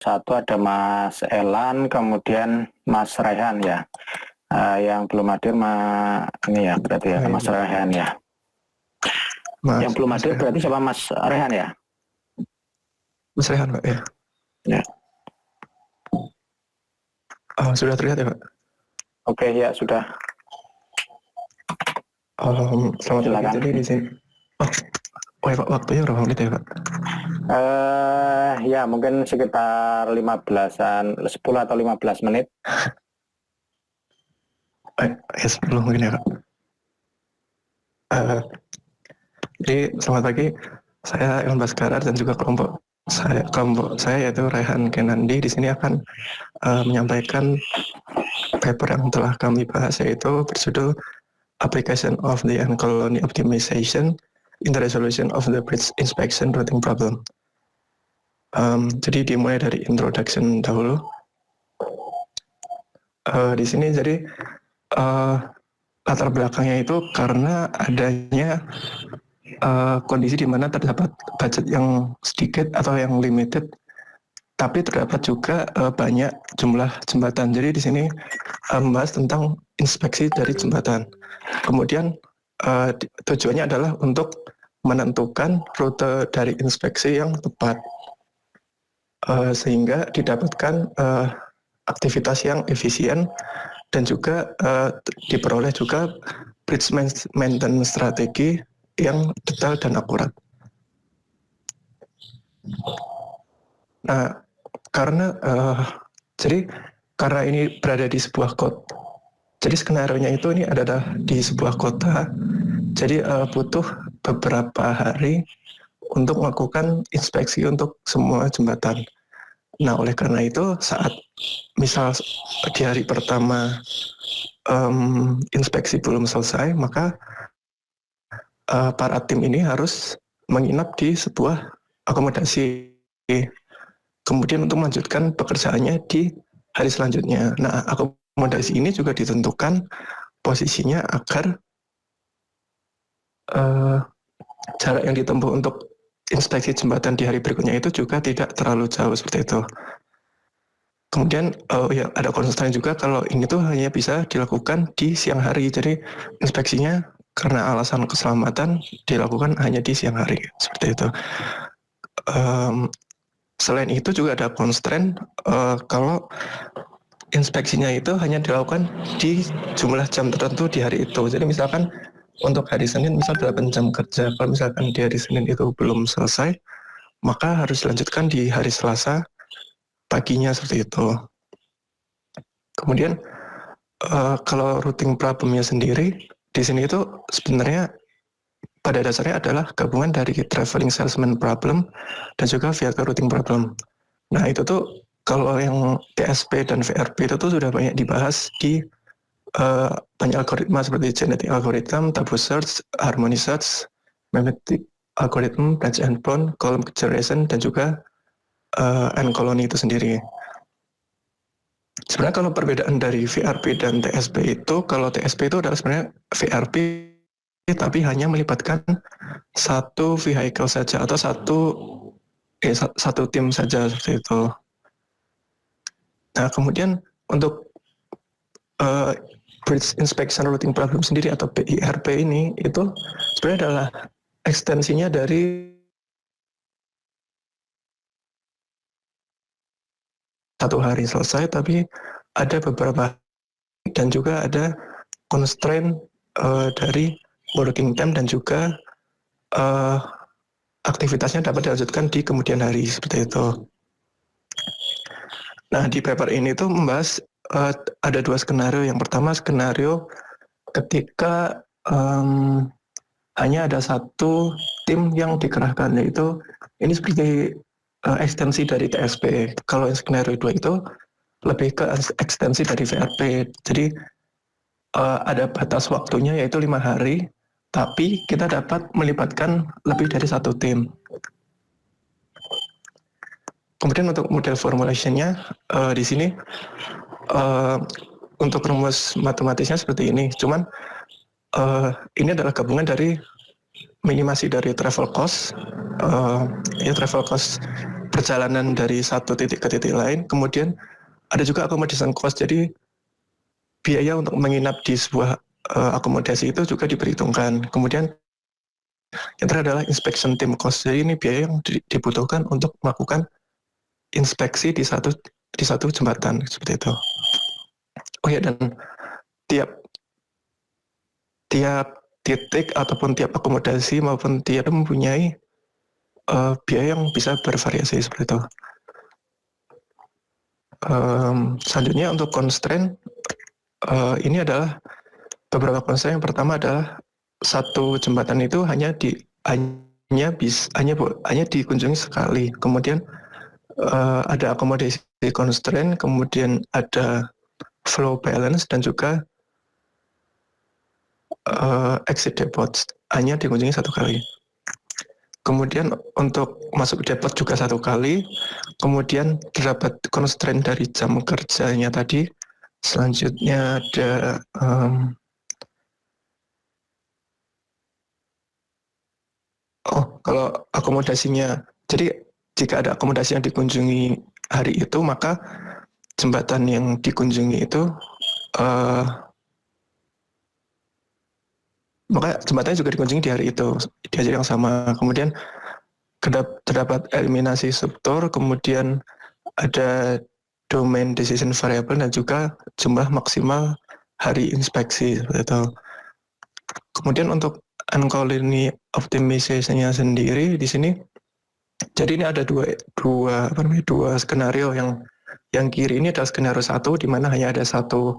satu ada Mas Elan, kemudian Mas Rehan ya. Yang belum hadir ini ya berarti ya Mas Rehan ya. Yang belum hadir berarti siapa Mas Rehan ya? Mas Rehan Pak ya. Ya. Oh, sudah terlihat ya Pak? Oke ya sudah. Selamat pagi. Jadi di sini. Oh ya Pak, waktunya berapa menit ya Pak? Ya mungkin sekitar 10 atau 15 menit. Ya 10 mungkin ya Pak. Jadi selamat pagi. Saya Ilman Baskara dan juga kelompok saya yaitu Rehan Kenandi di sini akan menyampaikan paper yang telah kami bahas, yaitu berjudul Application of the N-Colony Optimization in the Resolution of the Bridge Inspection Routing Problem. Jadi dimulai dari introduction dahulu. Di sini jadi latar belakangnya itu karena adanya kondisi di mana terdapat budget yang sedikit atau yang limited, tapi terdapat juga banyak jumlah jembatan. Jadi di sini membahas tentang inspeksi dari jembatan. Kemudian tujuannya adalah untuk menentukan rute dari inspeksi yang tepat, sehingga didapatkan aktivitas yang efisien dan juga diperoleh juga bridge maintenance strategi yang detail dan akurat. Nah, karena ini berada di sebuah kota, jadi skenarionya itu ini adalah di sebuah kota, jadi butuh beberapa hari untuk melakukan inspeksi untuk semua jembatan. Nah, oleh karena itu saat misal di hari pertama inspeksi belum selesai, maka para tim ini harus menginap di sebuah akomodasi, kemudian untuk melanjutkan pekerjaannya di hari selanjutnya. Nah, akomodasi ini juga ditentukan posisinya agar jarak yang ditempuh untuk inspeksi jembatan di hari berikutnya itu juga tidak terlalu jauh seperti itu. Kemudian ya ada constraint juga kalau ini tuh hanya bisa dilakukan di siang hari. Jadi inspeksinya karena alasan keselamatan dilakukan hanya di siang hari seperti itu. Selain itu juga ada constraint kalau inspeksinya itu hanya dilakukan di jumlah jam tertentu di hari itu. Jadi misalkan untuk hari Senin misal 8 jam kerja, kalau misalkan di hari Senin itu belum selesai, maka harus dilanjutkan di hari Selasa paginya seperti itu. Kemudian kalau routing problemnya sendiri di sini itu sebenarnya pada dasarnya adalah gabungan dari traveling salesman problem dan juga vehicle routing problem. Nah itu tuh kalau yang TSP dan VRP itu tuh sudah banyak dibahas di banyak algoritma seperti genetic algorithm, tabu search, harmony search, mimetic algorithm, branch and bound, column generation, dan juga N-colony itu sendiri. Sebenarnya kalau perbedaan dari VRP dan TSP itu, kalau TSP itu adalah sebenarnya VRP tapi hanya melibatkan satu vehicle saja atau satu tim saja seperti itu. Nah kemudian untuk Bridge Inspection Routing Problem sendiri atau BIRP ini itu sebenarnya adalah ekstensinya dari satu hari selesai, tapi ada beberapa dan juga ada constraint dari working time dan juga aktivitasnya dapat dilanjutkan di kemudian hari seperti itu. Nah di paper ini tuh membahas ada dua skenario. Yang pertama skenario ketika hanya ada satu tim yang dikerahkan, yaitu ini seperti ekstensi dari TSP. Kalau yang skenario 2 itu lebih ke ekstensi dari VRP. Jadi ada batas waktunya yaitu 5 hari, tapi kita dapat melibatkan lebih dari satu tim. Kemudian untuk model formulation-nya di sini untuk rumus matematisnya seperti ini. Cuman ini adalah gabungan dari minimasi dari travel cost. Travel cost perjalanan dari satu titik ke titik lain. Kemudian ada juga accommodation cost, jadi biaya untuk menginap di sebuah akomodasi itu juga diperhitungkan. Kemudian yang terakhir adalah inspection team cost, jadi ini biaya yang dibutuhkan untuk melakukan inspeksi di satu jembatan seperti itu. Oh ya, dan tiap titik ataupun tiap akomodasi maupun tiap mempunyai biaya yang bisa bervariasi seperti itu. Selanjutnya untuk constraint, ini adalah beberapa constraint. Yang pertama adalah satu jembatan itu hanya dikunjungi sekali. Kemudian ada akomodasi constraint, kemudian ada flow balance, dan juga exit depot hanya dikunjungi satu kali. Kemudian untuk masuk depot juga satu kali. Kemudian terdapat constraint dari jam kerjanya tadi. Selanjutnya ada kalau akomodasinya, jadi jika ada akomodasi yang dikunjungi hari itu, maka jembatan yang dikunjungi itu maka jembatannya juga dikunjungi di hari itu, di hari yang sama. Kemudian terdapat eliminasi subtor, kemudian ada domain decision variable, dan juga jumlah maksimal hari inspeksi seperti itu. Kemudian untuk uncollinear optimization-nya sendiri di sini, jadi ini ada dua skenario. Yang kiri ini adalah skenario 1, di mana hanya ada satu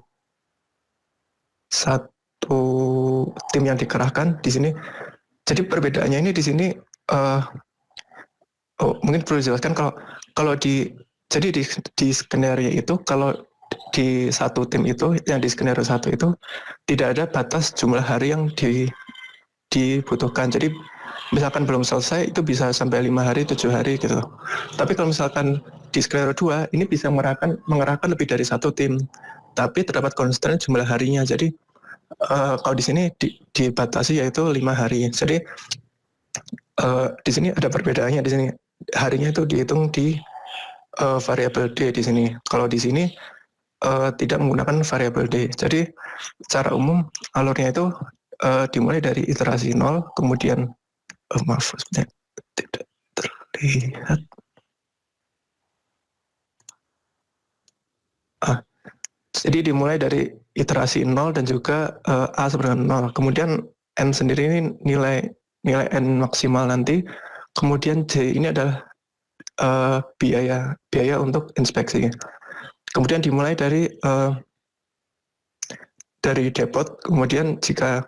tim yang dikerahkan di sini. Jadi perbedaannya ini di sini mungkin perlu dijelaskan kalau di skenario itu, kalau di satu tim itu, yang di skenario 1 itu tidak ada batas jumlah hari yang dibutuhkan. Jadi misalkan belum selesai itu bisa sampai 5 hari, 7 hari gitu. Tapi kalau misalkan di skenario 2 ini bisa mengerahkan lebih dari satu tim, tapi terdapat constraint jumlah harinya. Jadi kalau di sini dibatasi yaitu 5 hari. Jadi di sini ada perbedaannya. Di sini harinya itu dihitung di variabel D di sini. Kalau di sini tidak menggunakan variabel D. Jadi secara umum alurnya itu dimulai dari iterasi 0, kemudian maaf, tidak terlihat. Jadi dimulai dari iterasi 0 dan juga A sama dengan 0. Kemudian N sendiri ini nilai N maksimal nanti. Kemudian J ini adalah biaya untuk inspeksi. Kemudian dimulai dari depot. Kemudian jika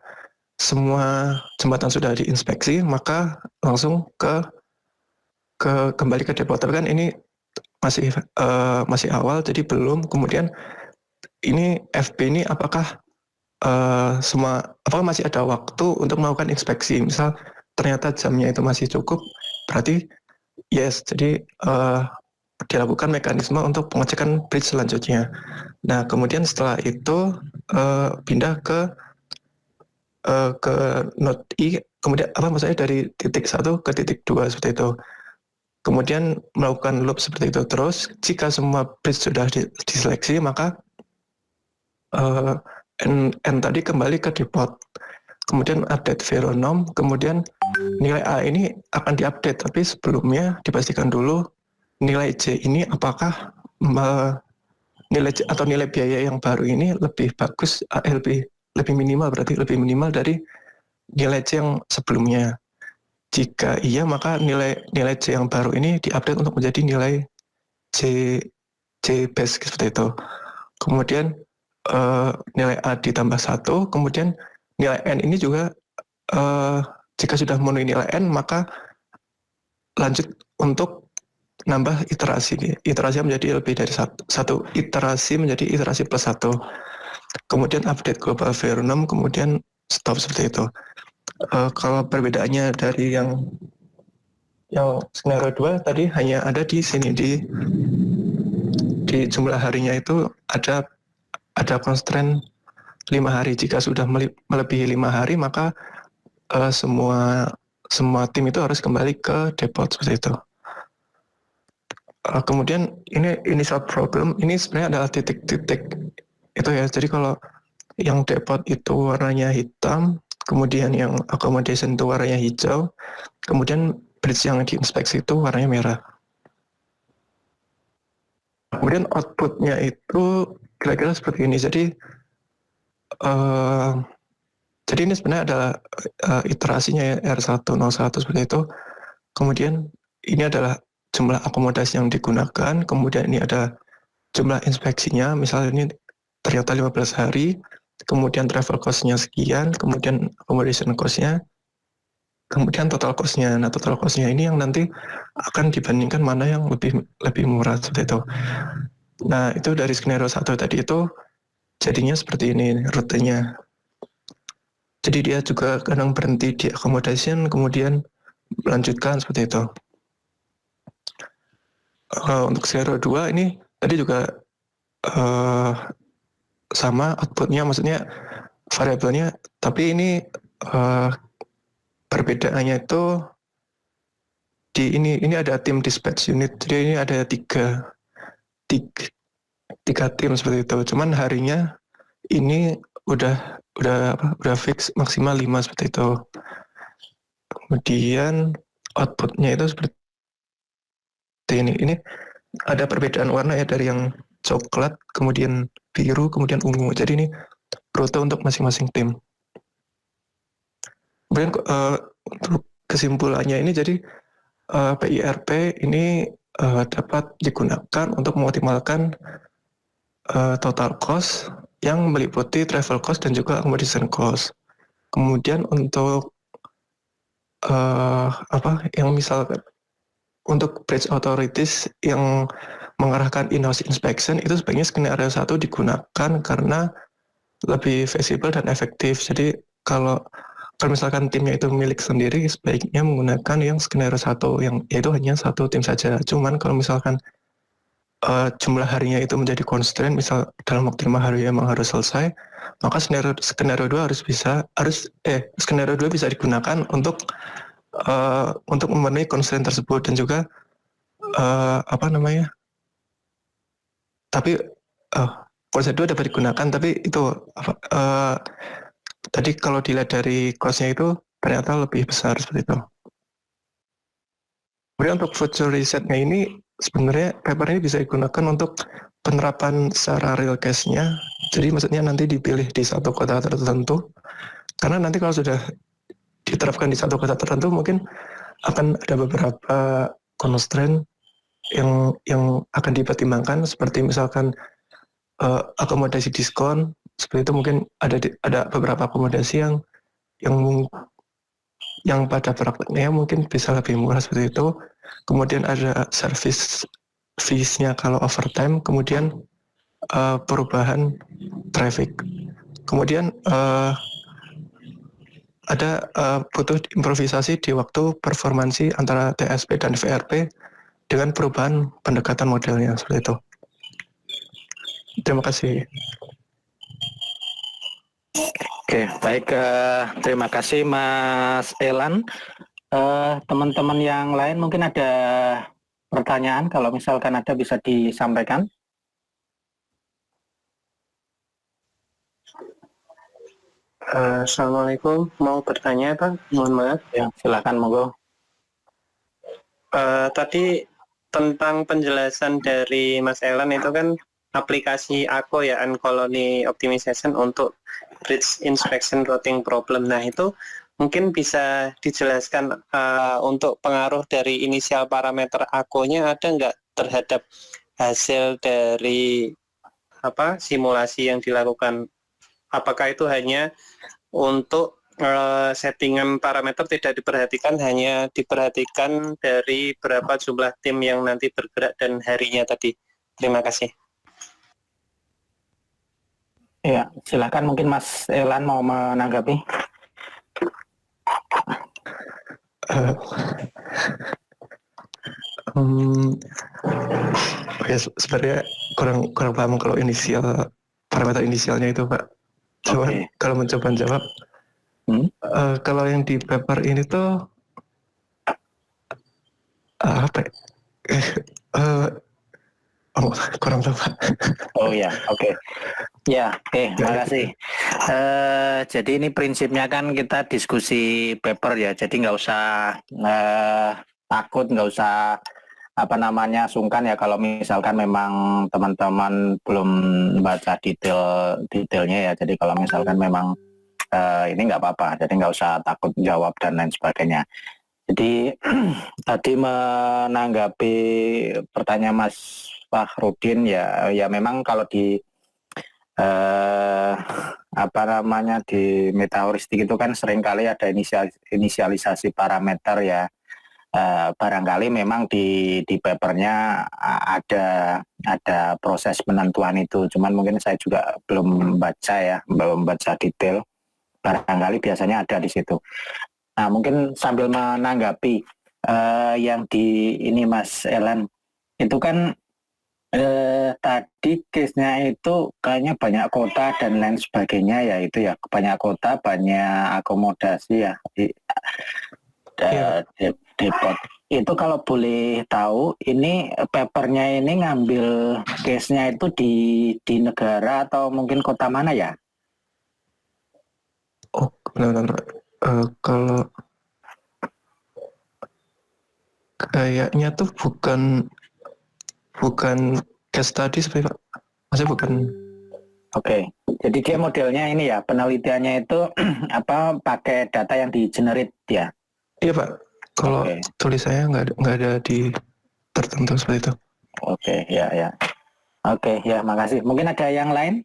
semua jembatan sudah diinspeksi, maka langsung kembali ke depot. Tapi kan ini masih awal, jadi belum. Kemudian ini FP ini apakah masih ada waktu untuk melakukan inspeksi? Misal ternyata jamnya itu masih cukup, berarti yes. Jadi dilakukan mekanisme untuk pengecekan bridge selanjutnya. Nah, kemudian setelah itu pindah ke node I, kemudian maksudnya dari titik 1 ke titik 2 seperti itu. Kemudian melakukan loop seperti itu terus. Jika semua bridge sudah diseleksi, maka N tadi kembali ke depot. Kemudian update veronom, kemudian nilai A ini akan diupdate, tapi sebelumnya dipastikan dulu nilai J ini apakah nilai biaya yang baru ini lebih bagus, lebih minimal, berarti lebih minimal dari nilai J yang sebelumnya. Jika iya, maka nilai J yang baru ini diupdate untuk menjadi nilai J base seperti itu. Kemudian nilai A ditambah 1, kemudian nilai N ini juga jika sudah memenuhi nilai N, maka lanjut untuk nambah iterasi. Iterasi menjadi lebih dari satu iterasi menjadi iterasi plus 1. Kemudian update global veronom, kemudian stop seperti itu. Kalau perbedaannya dari yang skenario 2 tadi hanya ada di sini, di jumlah harinya itu ada constraint 5 hari. Jika sudah melebihi 5 hari, maka semua tim itu harus kembali ke depot seperti itu. Kemudian ini initial problem, ini sebenarnya adalah titik-titik itu ya. Jadi kalau yang depot itu warnanya hitam, kemudian yang accommodation itu warnanya hijau, kemudian bridge yang diinspeksi itu warnanya merah. Kemudian outputnya itu kira-kira seperti ini. Jadi ini sebenarnya adalah iterasinya ya, R101 seperti itu. Kemudian ini adalah jumlah akomodasi yang digunakan, kemudian ini ada jumlah inspeksinya, misalnya ini ternyata 15 hari, kemudian travel cost-nya sekian, kemudian accommodation cost-nya, kemudian total cost-nya. Nah, total cost-nya ini yang nanti akan dibandingkan mana yang lebih murah seperti itu. Nah, itu dari skenario 1 tadi itu jadinya seperti ini rutenya. Jadi dia juga kadang berhenti di accommodation, kemudian melanjutkan seperti itu. Untuk skenario 2 ini tadi juga sama outputnya, maksudnya variabelnya, tapi ini perbedaannya itu di ini ada tim dispatch unit, jadi ini ada tiga tim seperti itu. Cuman harinya ini udah fix maksimal 5 seperti itu. Kemudian outputnya itu seperti ini. Ini ada perbedaan warna ya dari yang coklat, kemudian biru, kemudian ungu. Jadi ini rute untuk masing-masing tim. Kemudian untuk kesimpulannya ini jadi PIRP ini dapat digunakan untuk mengoptimalkan total cost yang meliputi travel cost dan juga accommodation cost. Kemudian untuk yang misalkan untuk bridge authorities yang mengarahkan in-house inspection itu sebaiknya skenario 1 digunakan karena lebih visible dan efektif. Jadi kalau misalkan timnya itu milik sendiri, sebaiknya menggunakan yang skenario 1 yang yaitu hanya satu tim saja. Cuman kalau misalkan jumlah harinya itu menjadi constraint, misal dalam waktu 5 hari emang harus selesai, maka skenario 2 skenario 2 bisa digunakan untuk memenuhi constraint tersebut dan juga tapi konsep 2 dapat digunakan, tapi itu tadi kalau dilihat dari cost-nya itu ternyata lebih besar seperti itu. Kemudian untuk future riset-nya ini sebenarnya paper ini bisa digunakan untuk penerapan secara real case-nya. Jadi maksudnya nanti dipilih di satu kota tertentu, karena nanti kalau sudah diterapkan di satu kota tertentu mungkin akan ada beberapa constraint yang akan dipertimbangkan, seperti misalkan akomodasi diskon seperti itu. Mungkin ada beberapa akomodasi yang pada prakteknya mungkin bisa lebih murah seperti itu. Kemudian ada service fees-nya kalau overtime, kemudian perubahan traffic. Kemudian ada butuh improvisasi di waktu performansi antara TSP dan VRP dengan perubahan pendekatan modelnya seperti itu. Terima kasih. Oke, baik. Terima kasih Mas Elan. Teman-teman yang lain mungkin ada pertanyaan, kalau misalkan ada bisa disampaikan. Assalamualaikum, mau bertanya Pak, mohon maaf. Ya, silakan monggo. Tadi tentang penjelasan dari Mas Elan itu kan aplikasi ACO ya, Uncolony Optimization untuk Bridge Inspection Routing Problem. Nah itu mungkin bisa dijelaskan untuk pengaruh dari inisial parameter ACO-nya ada nggak terhadap hasil dari simulasi yang dilakukan? Apakah itu hanya untuk settingan parameter tidak diperhatikan, hanya diperhatikan dari berapa jumlah tim yang nanti bergerak dan harinya tadi? Terima kasih. Ya, silakan mungkin Mas Elan mau menanggapi. Sebenarnya kurang paham kalau parameter inisialnya itu Pak. Cuman kalau mencoba jawab, kalau yang di paper ini tuh Oh, kurang tahu Pak. Oh ya, oke. Ya, makasih. Jadi ini prinsipnya kan kita diskusi paper ya, jadi nggak usah takut, nggak usah sungkan ya kalau misalkan memang teman-teman belum baca detailnya ya. Jadi kalau misalkan memang ini nggak apa-apa, jadi nggak usah takut jawab dan lain sebagainya. Jadi tadi menanggapi pertanyaan Mas Fakhrudin ya memang kalau di di metaheuristik itu kan seringkali ada inisialisasi parameter ya. Barangkali memang di papernya ada proses penentuan itu, cuman mungkin saya juga belum baca detail. Barangkali biasanya ada di situ. Nah, mungkin sambil menanggapi yang di ini Mas Elan, itu kan tadi case-nya itu kayaknya banyak kota dan lain sebagainya ya, itu ya banyak kota, banyak akomodasi ya depot. Itu kalau boleh tahu, ini papernya ini ngambil case-nya itu di negara atau mungkin kota mana ya? Oh, benar-benar. Kalau kayaknya tuh bukan case study seperti Pak. Maksudnya bukan. Oke, jadi dia modelnya ini ya, penelitiannya itu pakai data yang di-generate ya? Iya Pak. Kalau tulisannya nggak ada di tertentu seperti itu. Oke, ya. Oke, ya, makasih. Mungkin ada yang lain?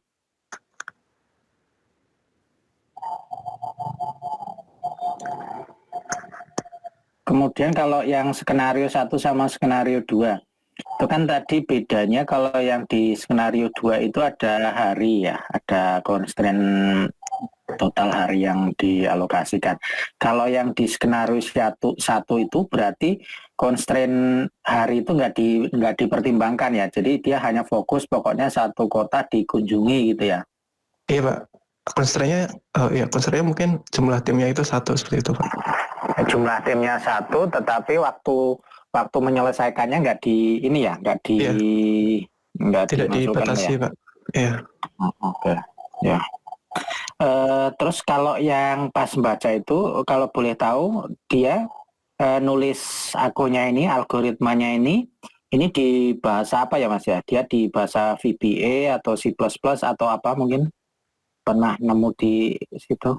Kemudian kalau yang skenario 1 sama skenario 2, itu kan tadi bedanya kalau yang di skenario 2 itu ada hari ya, ada constraint total hari yang dialokasikan. Kalau yang di skenario 1 itu berarti constraint hari itu nggak dipertimbangkan ya, jadi dia hanya fokus pokoknya satu kota dikunjungi gitu ya. Iya Pak. Constraint-nya mungkin jumlah timnya itu 1 seperti itu Pak. Jumlah timnya 1, tetapi waktu menyelesaikannya nggak tidak dibatasi ya. Pak. Iya. Oke. Ya. Terus kalau yang pas baca itu, kalau boleh tahu dia nulis akunnya ini, algoritmanya ini di bahasa apa ya Mas ya? Dia di bahasa VBA atau C++ atau apa mungkin? Pernah nemu di situ?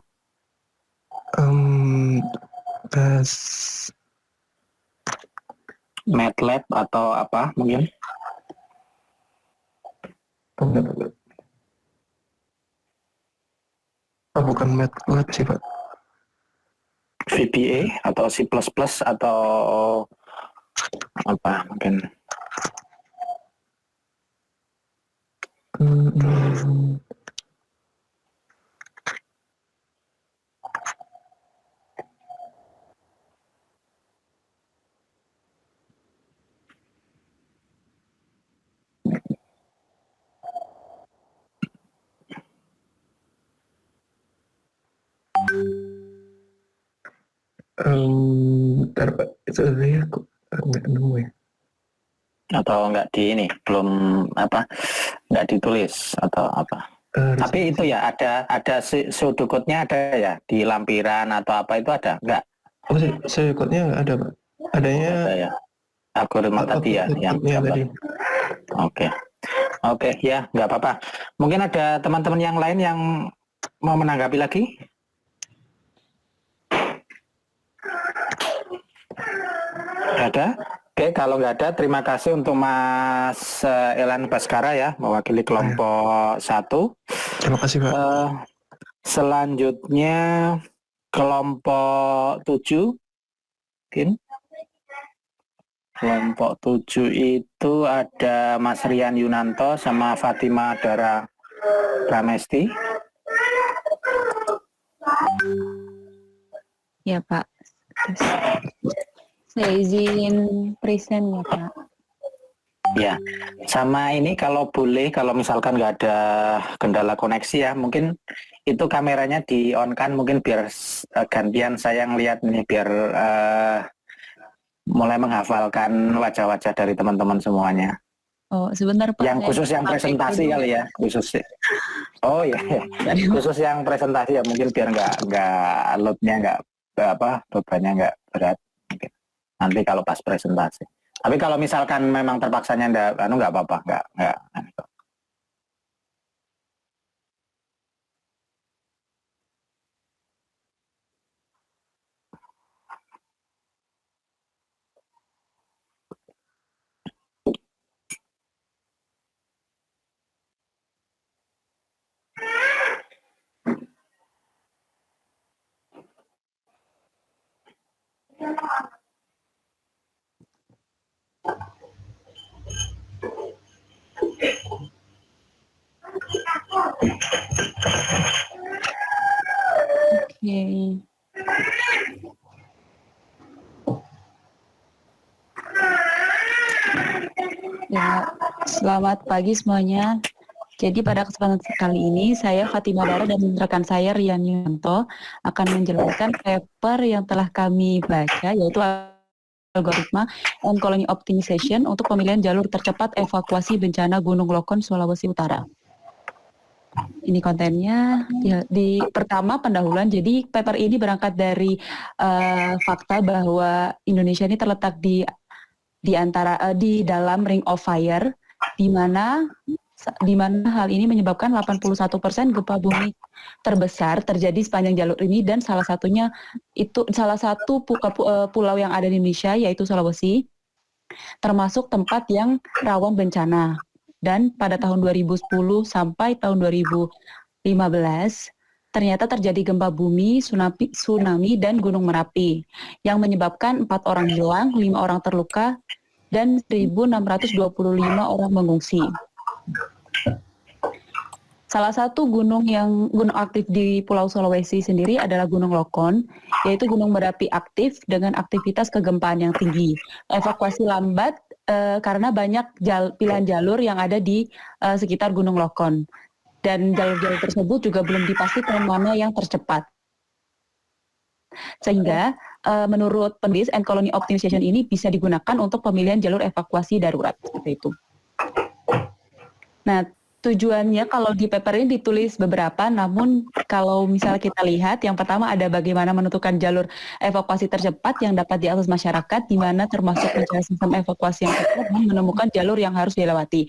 MATLAB atau apa mungkin? Bukan MATLAB sih Pak. VBA atau C++ atau apa mungkin? Bentar Pak, itu saya kok nggak nemu ya. Atau nggak nggak ditulis atau apa? Tapi itu ya ada pseudocode-nya ada ya di lampiran atau apa itu ada nggak? Oh sih, pseudocode-nya nggak ada Pak. Adanya ada ya. Algoritma tadi ya yang tadi. Oke, ya nggak apa-apa. Mungkin ada teman-teman yang lain yang mau menanggapi lagi? Ada? Oke, kalau nggak ada, terima kasih untuk Mas Elan Baskara ya, mewakili kelompok 1. Terima kasih Pak. Selanjutnya kelompok 7, mungkin. Kelompok 7 itu ada Mas Rian Yunanto sama Fatima Dara Pramesti. Ya Pak. Saya izin present ya Pak. Ya, sama ini kalau boleh, kalau misalkan nggak ada kendala koneksi ya, mungkin itu kameranya di on kan, mungkin biar gantian saya ngeliat nih, biar mulai menghafalkan wajah-wajah dari teman-teman semuanya. Oh, sebentar Pak. Yang khusus yang presentasi kali ya, khusus. Oh iya, khusus yang presentasi ya mungkin biar nggak loadnya nggak bebannya nggak berat. Mungkin. Nanti kalau pas presentasi. Tapi kalau misalkan memang terpaksanya nggak apa-apa, nggak. Oke. Ya, selamat pagi semuanya. Jadi pada kesempatan kali ini saya Fatimah Dara dan rekan saya Rian Yulianto akan menjelaskan paper yang telah kami baca, yaitu algoritma and colony optimization untuk pemilihan jalur tercepat evakuasi bencana Gunung Lokon, Sulawesi Utara. Ini kontennya. Ya, di pertama pendahuluan. Jadi paper ini berangkat dari fakta bahwa Indonesia ini terletak di dalam Ring of Fire, di mana hal ini menyebabkan 81% gempa bumi terbesar terjadi sepanjang jalur ini, dan salah satu pulau yang ada di Indonesia yaitu Sulawesi, termasuk tempat yang rawan bencana. Dan pada tahun 2010 sampai tahun 2015 ternyata terjadi gempa bumi, tsunami, dan Gunung Merapi yang menyebabkan 4 orang hilang, 5 orang terluka, dan 1.625 orang mengungsi. Salah satu gunung aktif di Pulau Sulawesi sendiri adalah Gunung Lokon, yaitu gunung berapi aktif dengan aktivitas kegempaan yang tinggi. Evakuasi lambat karena banyak pilihan jalur yang ada di sekitar Gunung Lokon. Dan jalur-jalur tersebut juga belum dipastikan mana yang tercepat. Sehingga menurut penulis and colony optimization ini bisa digunakan untuk pemilihan jalur evakuasi darurat. Seperti itu. Nah, tujuannya kalau di paper ini ditulis beberapa, namun kalau misalnya kita lihat, yang pertama ada bagaimana menentukan jalur evakuasi tercepat yang dapat diakses masyarakat, di mana termasuk mencari sistem evakuasi yang tepat dan menemukan jalur yang harus dilewati.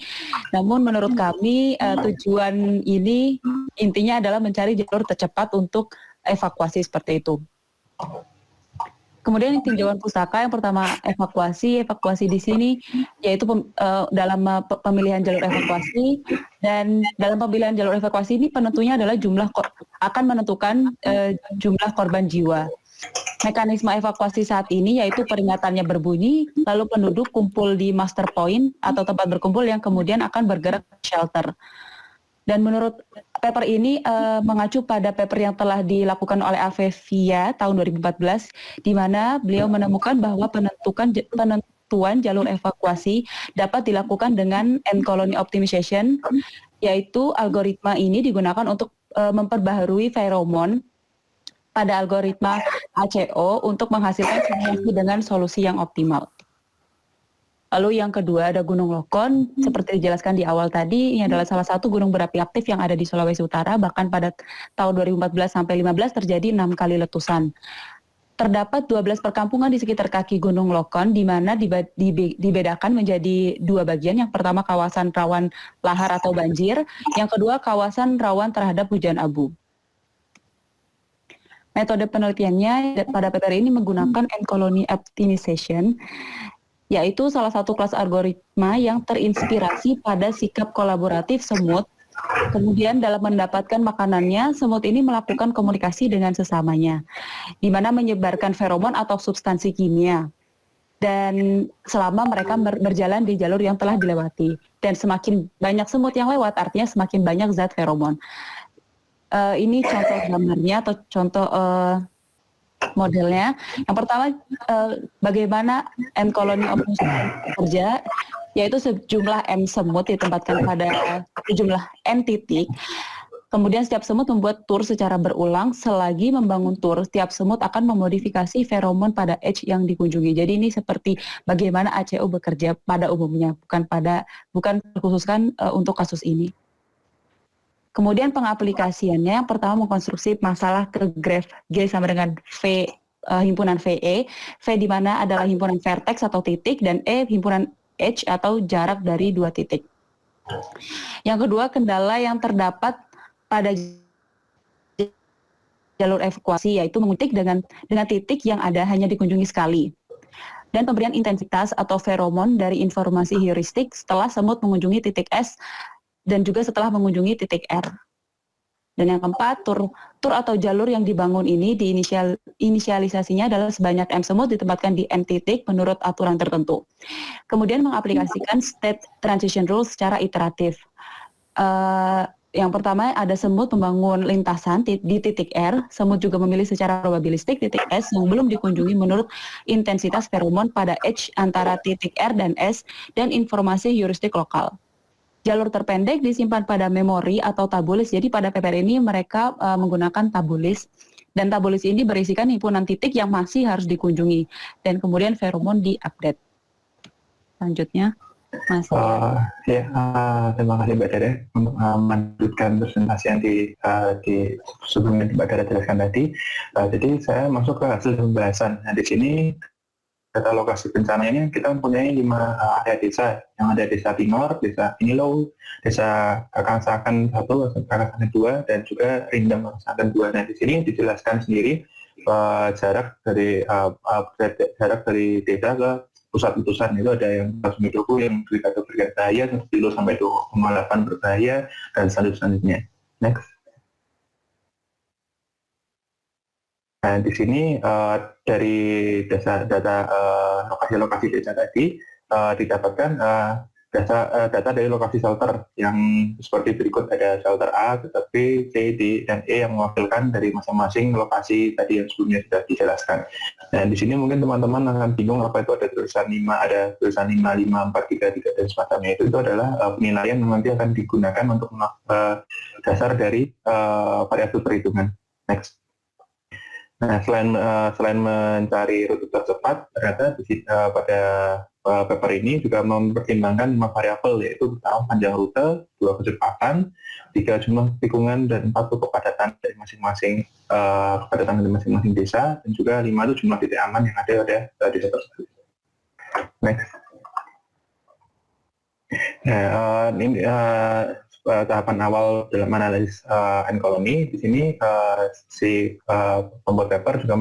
Namun menurut kami tujuan ini intinya adalah mencari jalur tercepat untuk evakuasi seperti itu. Kemudian tinjauan pustaka yang pertama evakuasi di sini yaitu dalam pemilihan jalur evakuasi, dan dalam pemilihan jalur evakuasi ini penentunya adalah akan menentukan jumlah korban jiwa. Mekanisme evakuasi saat ini yaitu peringatannya berbunyi, lalu penduduk kumpul di master point atau tempat berkumpul yang kemudian akan bergerak ke shelter. Dan menurut paper ini mengacu pada paper yang telah dilakukan oleh Avevia tahun 2014, di mana beliau menemukan bahwa penentuan jalur evakuasi dapat dilakukan dengan end colony optimization, yaitu algoritma ini digunakan untuk memperbaharui feromon pada algoritma ACO untuk menghasilkan simulasi dengan solusi yang optimal. Lalu yang kedua ada Gunung Lokon, seperti dijelaskan di awal tadi, ini adalah salah satu gunung berapi aktif yang ada di Sulawesi Utara, bahkan pada tahun 2014 sampai 2015 terjadi 6 kali letusan. Terdapat 12 perkampungan di sekitar kaki Gunung Lokon, di mana dibedakan menjadi 2 bagian. Yang pertama kawasan rawan lahar atau banjir, yang kedua kawasan rawan terhadap hujan abu. Metode penelitiannya pada paper ini menggunakan end colony optimization, yaitu salah satu kelas algoritma yang terinspirasi pada sikap kolaboratif semut. Kemudian dalam mendapatkan makanannya, semut ini melakukan komunikasi dengan sesamanya, di mana menyebarkan feromon atau substansi kimia. Dan selama mereka berjalan di jalur yang telah dilewati. Dan semakin banyak semut yang lewat, artinya semakin banyak zat feromon. Ini contoh gambarnya atau contoh modelnya. Yang pertama, bagaimana end colony optimization bekerja, yaitu sejumlah M semut ditempatkan pada sejumlah N titik. Kemudian setiap semut membuat tur secara berulang. Selagi membangun tur, setiap semut akan memodifikasi feromon pada edge yang dikunjungi. Jadi ini seperti bagaimana ACO bekerja pada umumnya, bukan terkhususkan untuk kasus ini. Kemudian pengaplikasiannya, yang pertama mengkonstruksi masalah ke graf G sama dengan V, himpunan VE. V di mana adalah himpunan vertex atau titik, dan E himpunan edge atau jarak dari dua titik. Yang kedua, kendala yang terdapat pada jalur evakuasi, yaitu mengutik dengan titik yang ada hanya dikunjungi sekali. Dan pemberian intensitas atau feromon dari informasi heuristik setelah semut mengunjungi titik S dan juga setelah mengunjungi titik R. Dan yang keempat, tur atau jalur yang dibangun ini inisialisasinya adalah sebanyak M semut ditempatkan di N titik menurut aturan tertentu. Kemudian mengaplikasikan state transition rule secara iteratif. Yang pertama, ada semut membangun lintasan di titik R. Semut juga memilih secara probabilistik titik S yang belum dikunjungi menurut intensitas feromon pada edge antara titik R dan S dan informasi heuristik lokal. Jalur terpendek disimpan pada memori atau tabulis. Jadi pada PPR ini mereka menggunakan tabulis. Dan tabulis ini berisikan himpunan titik yang masih harus dikunjungi. Dan kemudian feromon diupdate. Selanjutnya. Mas. Terima kasih Mbak Dara untuk melanjutkan presentasi yang di sebelumnya Mbak Dara jelaskan tadi. Jadi saya masuk ke hasil pembahasan. Nah, di sini data lokasi bencana ini kita mempunyai 5 area desa, yang ada desa Tinor, desa Inilau, desa Kakangsakan 1, Kakangsakan 2, dan juga Rindam Kakangsakan 2. Nah, di sini dijelaskan sendiri jarak dari desa ke pusat letusan. Itu ada yang 1,20 yang berkata berbahaya, 1 kilo sampai 2,8 berbahaya, dan selanjutnya. Next. Nah, di sini dari data lokasi-lokasi desa tadi didapatkan data dari lokasi shelter yang seperti berikut. Ada shelter A, B, C, D, dan E yang mewakilkan dari masing-masing lokasi tadi yang sebelumnya sudah dijelaskan. Dan di sini mungkin teman-teman akan bingung apa itu ada tulisan 5, 5, 4, 3, 3, dan semacamnya. Itu adalah penilaian yang nanti akan digunakan untuk dasar dari variabel perhitungan. Next. Nah, selain mencari rute tercepat, ternyata pada paper ini juga mempertimbangkan 5 variabel, yaitu pertama panjang rute, 2 kecepatan, 3 jumlah tikungan, dan 4 kepadatan dari masing-masing desa, dan juga 5 itu jumlah titik aman yang ada pada desa tersebut. Next. Nah, ini tahapan awal dalam analisis N-colony. Di sini si pembuat paper juga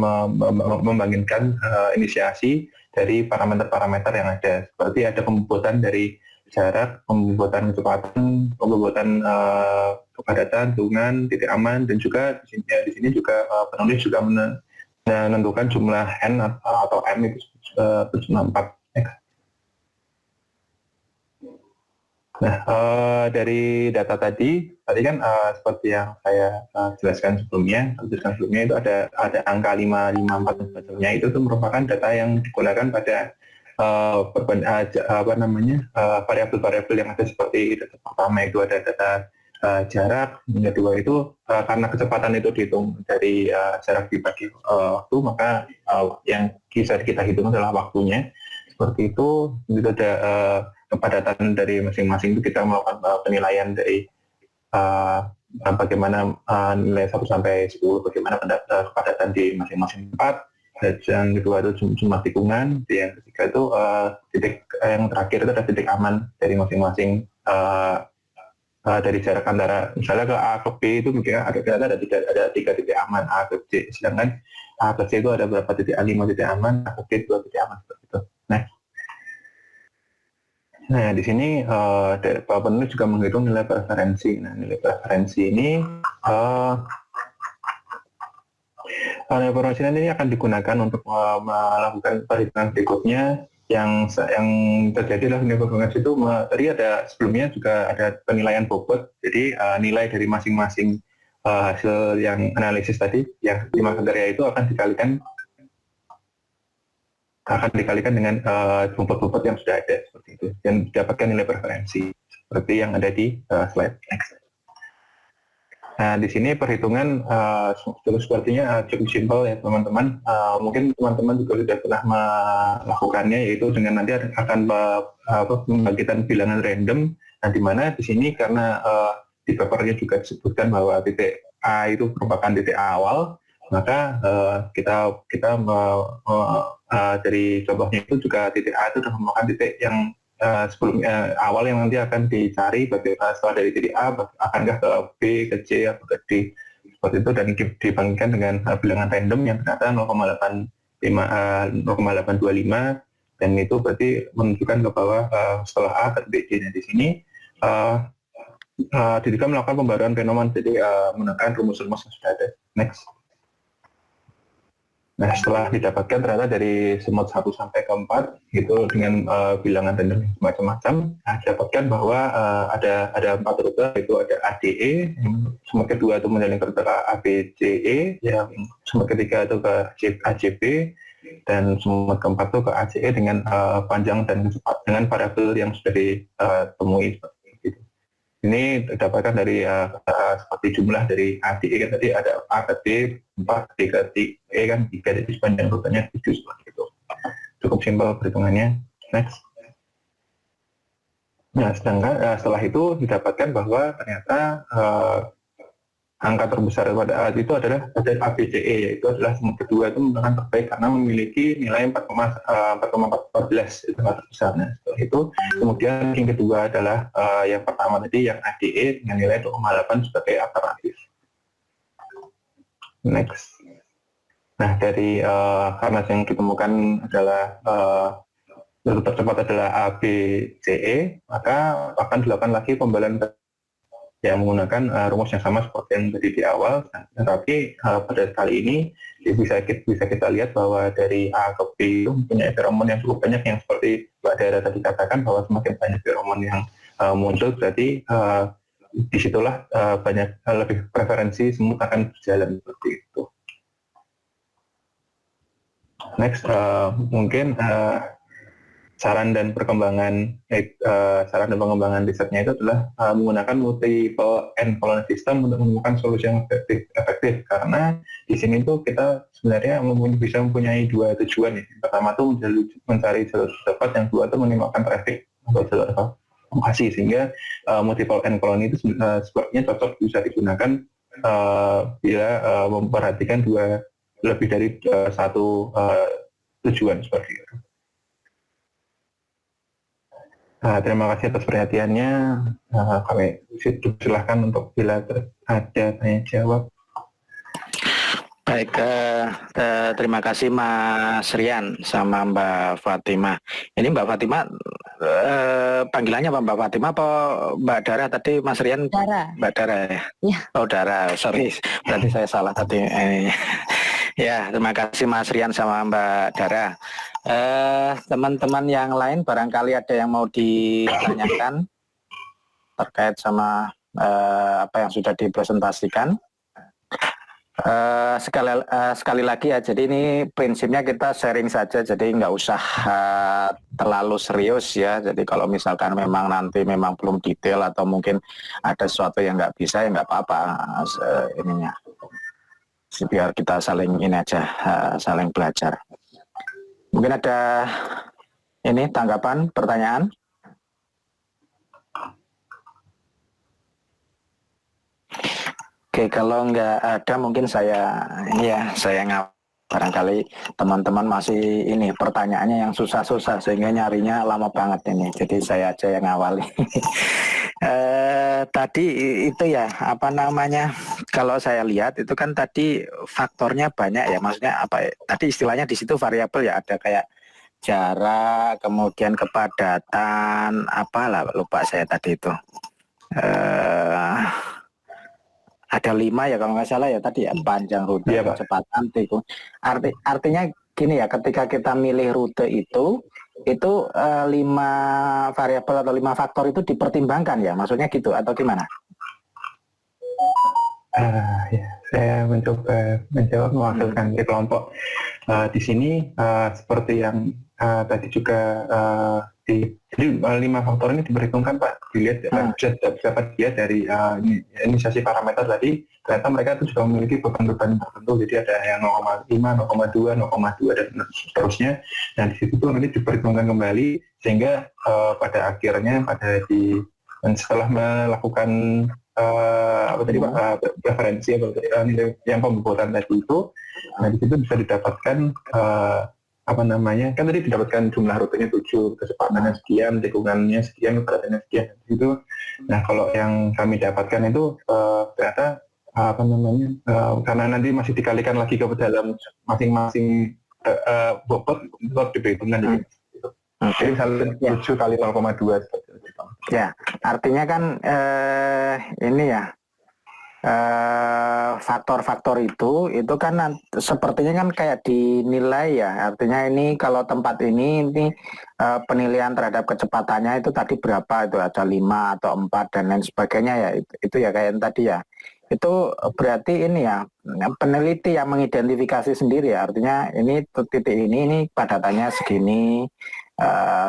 membangkitkan inisiasi dari parameter-parameter yang ada, seperti ada pembuatan dari jarak, pembuatan kecepatan, pembuatan kepadatan, tikungan, titik aman, dan juga di sini juga penulis juga menentukan jumlah N atau M itu berjumlah 4. Nah, dari data tadi kan seperti yang saya jelaskan sebelumnya itu ada angka 554 sebagainya. Itu tuh merupakan data yang digunakan pada variabel-variabel yang ada, seperti data pertama itu ada data jarak, yang kedua itu karena kecepatan itu dihitung dari jarak dibagi waktu, maka yang bisa kita hitung adalah waktunya. Seperti itu ada kepadatan dari masing-masing. Itu kita melakukan penilaian dari bagaimana nilai 1 sampai 10, bagaimana kepadatan di masing-masing tempat. Yang kedua itu jumlah tikungan, yang ketiga itu titik yang terakhir itu ada titik aman dari masing-masing dari jarak antara misalnya ke A ke B itu mungkin ada 3 titik aman A ke C, sedangkan A ke C itu ada berapa titik, 5 titik aman, A ke B 2 titik aman, seperti itu. Nah, di sini Pak penulis juga menghitung nilai preferensi. Nah, nilai preferensi ini nilai preferensi ini akan digunakan untuk melakukan perhitungan berikutnya. Yang terjadi adalah nilai preferensi itu tadi ada sebelumnya juga ada penilaian bobot. Jadi nilai dari masing-masing hasil yang analisis tadi, yang 5 kriteria itu akan dikalikan dengan bobot-bobot yang sudah ada, seperti itu, dan didapatkan nilai preferensi seperti yang ada di slide next. Nah, di sini perhitungan sepertinya cukup simpel ya teman-teman. Mungkin teman-teman juga sudah pernah melakukannya, yaitu dengan nanti akan membagikan bilangan random. Nah, di mana di sini karena di papernya juga disebutkan bahwa titik A itu merupakan titik awal, maka kita dari contohnya itu juga titik A itu merupakan titik yang sebelumnya awal yang nanti akan dicari setelah dari titik A akankah ke B, ke C atau ke D seperti itu, dan dibandingkan dengan bilangan random yang ternyata 0,825, dan itu berarti menunjukkan ke bawah setelah A ke titik D. Nah, di sini Didika melakukan pembaruan fenomen, jadi menekan rumus-rumus yang sudah ada. Next. Nah, setelah didapatkan ternyata dari semut 1 sampai ke 4 itu dengan bilangan random macam-macam, didapatkan bahwa ada 4 rute, itu ada ADE, semut kedua itu menjalankan rute ABCE, yang semut ketiga itu ke ACB, dan semut keempat itu ke ACE dengan panjang dan kecepatan dengan variabel yang sudah ditemui. Ini didapatkan dari seperti jumlah dari ADE kan tadi ada A ke D, 4, D ke D, E kan 3, jadi sepanjang rutenya 7 seperti itu. Cukup simpel perhitungannya. Next. Nah, sedangkan setelah itu didapatkan bahwa ternyata angka terbesar pada itu adalah ABCE, yaitu adalah semut kedua itu merupakan terbaik karena memiliki nilai 4,14 itu angka terbesar. Nah, setelah itu kemudian yang kedua adalah yang pertama tadi yang ADE dengan nilai 2,8 sebagai alternatif. Next. Nah, dari karena yang ditemukan adalah rute tercepat adalah ABCE, maka akan dilakukan lagi pembalian yang menggunakan rumus yang sama seperti yang tadi di awal. Nah, tetapi pada kali ini bisa kita lihat bahwa dari A ke B itu mempunyai feromon yang cukup banyak, yang seperti Mbak Dara tadi katakan bahwa semakin banyak feromon yang muncul, berarti disitulah banyak lebih preferensi semut akan berjalan seperti itu. Next, mungkin saran dan pengembangan risetnya itu adalah menggunakan multiple end colony system untuk menemukan solusi yang efektif, karena di sini tuh kita sebenarnya bisa mempunyai dua tujuan ya. Pertama tuh mencari jalur cepat, yang kedua tuh menimbulkan traffic atau jalur evakuasi, sehingga multiple end colony itu sepertinya cocok bisa digunakan bila memperhatikan lebih dari satu tujuan seperti itu. Terima kasih atas perhatiannya. Kami silahkan untuk bila ada tanya jawab. Baik, terima kasih Mas Rian sama Mbak Fatima. Ini Mbak Fatima, panggilannya apa Mbak Fatima apa Mbak Dara tadi? Mas Rian? Dara. Mbak Dara ya? Ya. Oh Dara, sorry, berarti saya salah tadi. Ya, terima kasih Mas Rian sama Mbak Dara. Teman-teman yang lain barangkali ada yang mau ditanyakan terkait sama apa yang sudah dipresentasikan. Sekali lagi ya, jadi ini prinsipnya kita sharing saja, jadi nggak usah terlalu serius ya. Jadi kalau misalkan memang nanti memang belum detail atau mungkin ada sesuatu yang nggak bisa, ya nggak apa-apa ininya. Biar kita saling ini aja, saling belajar. Mungkin ada ini tanggapan, pertanyaan? Oke, kalau nggak ada mungkin saya barangkali teman-teman masih ini pertanyaannya yang susah-susah sehingga nyarinya lama banget ini. Jadi saya aja yang ngawali. Tadi itu ya apa namanya, kalau saya lihat itu kan tadi faktornya banyak ya, maksudnya apa ya, tadi istilahnya di situ variabel ya, ada kayak jarak, kemudian kepadatan, apalah lupa saya tadi itu. Ada 5 ya kalau nggak salah ya tadi ya, panjang rute, kecepatan itu. Artinya gini ya, ketika kita milih rute itu 5 variabel atau 5 faktor itu dipertimbangkan ya, maksudnya gitu atau gimana? Ya, saya mencoba menjawab mewakilkan di kelompok. Di sini seperti yang tadi juga Jadi 5 faktor ini diperhitungkan Pak, dilihat dapat dilihat dari inisiasi parameter tadi, ternyata mereka itu juga memiliki beban-beban tertentu, jadi ada yang 0,5, 0,2, 0,2 dan seterusnya. Dan di situ tuh nanti diperhitungkan kembali sehingga pada akhirnya setelah melakukan preferensi nilai yang pembobotan tadi itu, nah di situ bisa didapatkan kan tadi didapatkan jumlah rutenya 7, kecepatannya sekian, tikungannya sekian, keberatannya sekian itu. Nah kalau yang kami dapatkan itu ternyata karena nanti masih dikalikan lagi ke dalam masing-masing bobot untuk diperhitungkan gitu. Jadi misalnya 7 kali 0,2 seperti itu. Ya, artinya kan ini ya, faktor-faktor itu kan sepertinya kan kayak dinilai ya, artinya ini kalau tempat ini penilaian terhadap kecepatannya itu tadi berapa, itu ada 5 atau 4 dan lain sebagainya ya, itu ya kayak yang tadi ya, itu berarti ini ya peneliti yang mengidentifikasi sendiri ya, artinya ini titik ini padatannya segini,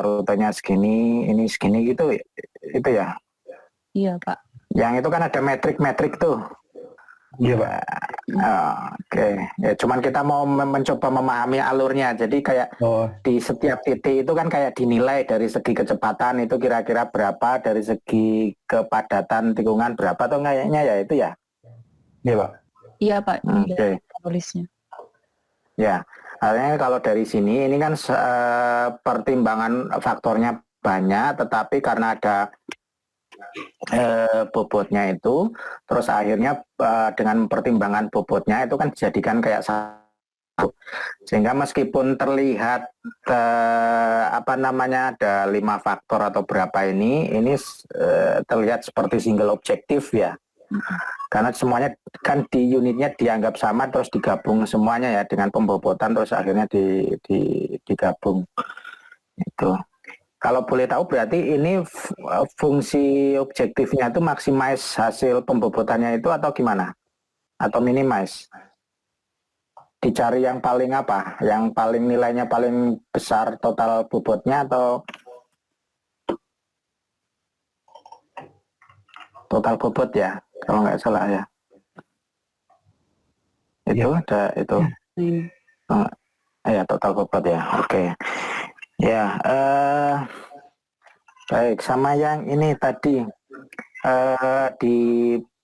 rutenya segini, ini segini gitu, itu ya. Iya Pak. Yang itu kan ada metrik-metrik tuh. Iya Pak. Oke. Ya cuman kita mau mencoba memahami alurnya. Jadi kayak di setiap titik itu kan kayak dinilai dari segi kecepatan itu kira-kira berapa, dari segi kepadatan tikungan berapa tuh kayaknya ya itu ya. Iya Pak. Iya Pak. Oke. Tulisnya. Ya. Artinya kalau dari sini ini kan pertimbangan faktornya banyak, tetapi karena ada bobotnya itu, terus akhirnya dengan pertimbangan bobotnya itu kan dijadikan kayak satu, sehingga meskipun terlihat ada 5 faktor atau berapa ini terlihat seperti single objektif ya, karena semuanya kan di unitnya dianggap sama terus digabung semuanya ya dengan pembobotan terus akhirnya digabung itu. Kalau boleh tahu berarti ini fungsi objektifnya itu maximize hasil pembobotannya itu atau gimana? Atau minimize? Dicari yang paling apa? Yang paling nilainya paling besar total bobotnya atau total bobot ya? Kalau nggak salah ya. Itu ada itu. Ya total bobot ya. Oke. Ya, baik. Sama yang ini tadi di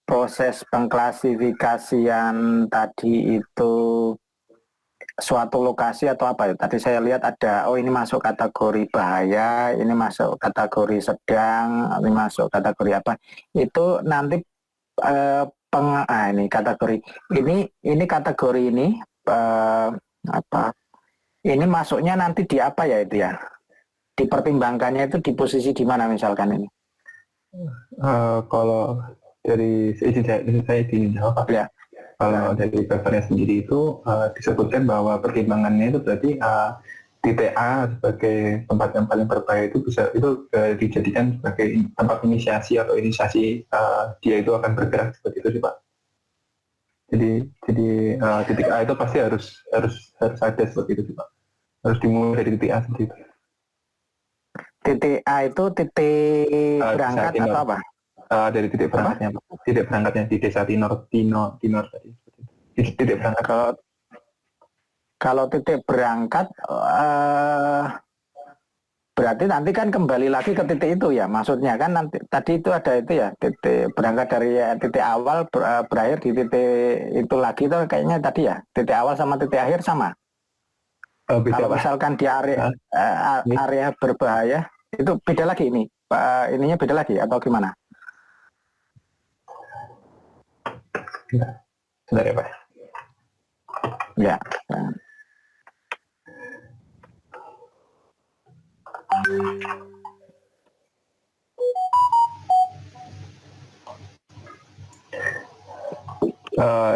proses pengklasifikasian tadi itu suatu lokasi atau apa ya? Tadi saya lihat ada, ini masuk kategori bahaya, ini masuk kategori sedang, ini masuk kategori apa? Itu nanti ini kategori ini kategori ini apa? Ini masuknya nanti di apa ya itu ya? Dipertimbangkannya itu di posisi di mana misalkan ini? Kalau dari saya dijawab Pak. Ya. Kalau dari papernya sendiri itu disebutkan bahwa pertimbangannya itu berarti titik A sebagai tempat yang paling berbahaya itu bisa dijadikan sebagai tempat inisiasi atau inisiasi dia itu akan bergerak seperti itu sih Pak. Jadi titik A itu pasti harus ada seperti itu sih Pak. Harus dimulai dari titik A seperti itu. Titik A itu titik berangkat atau apa? Dari titik berangkatnya, Pak. Titik berangkatnya di desa Tinor tadi. Titik berangkat. Kalau titik berangkat, berarti nanti kan kembali lagi ke titik itu ya. Maksudnya kan nanti tadi itu ada itu ya, titik berangkat dari titik awal berakhir di titik itu lagi itu kayaknya tadi ya. Titik awal sama titik akhir sama. Kalau misalkan di area berbahaya itu beda lagi ini, ininya beda lagi atau gimana? Sebentar ya Pak. Ya.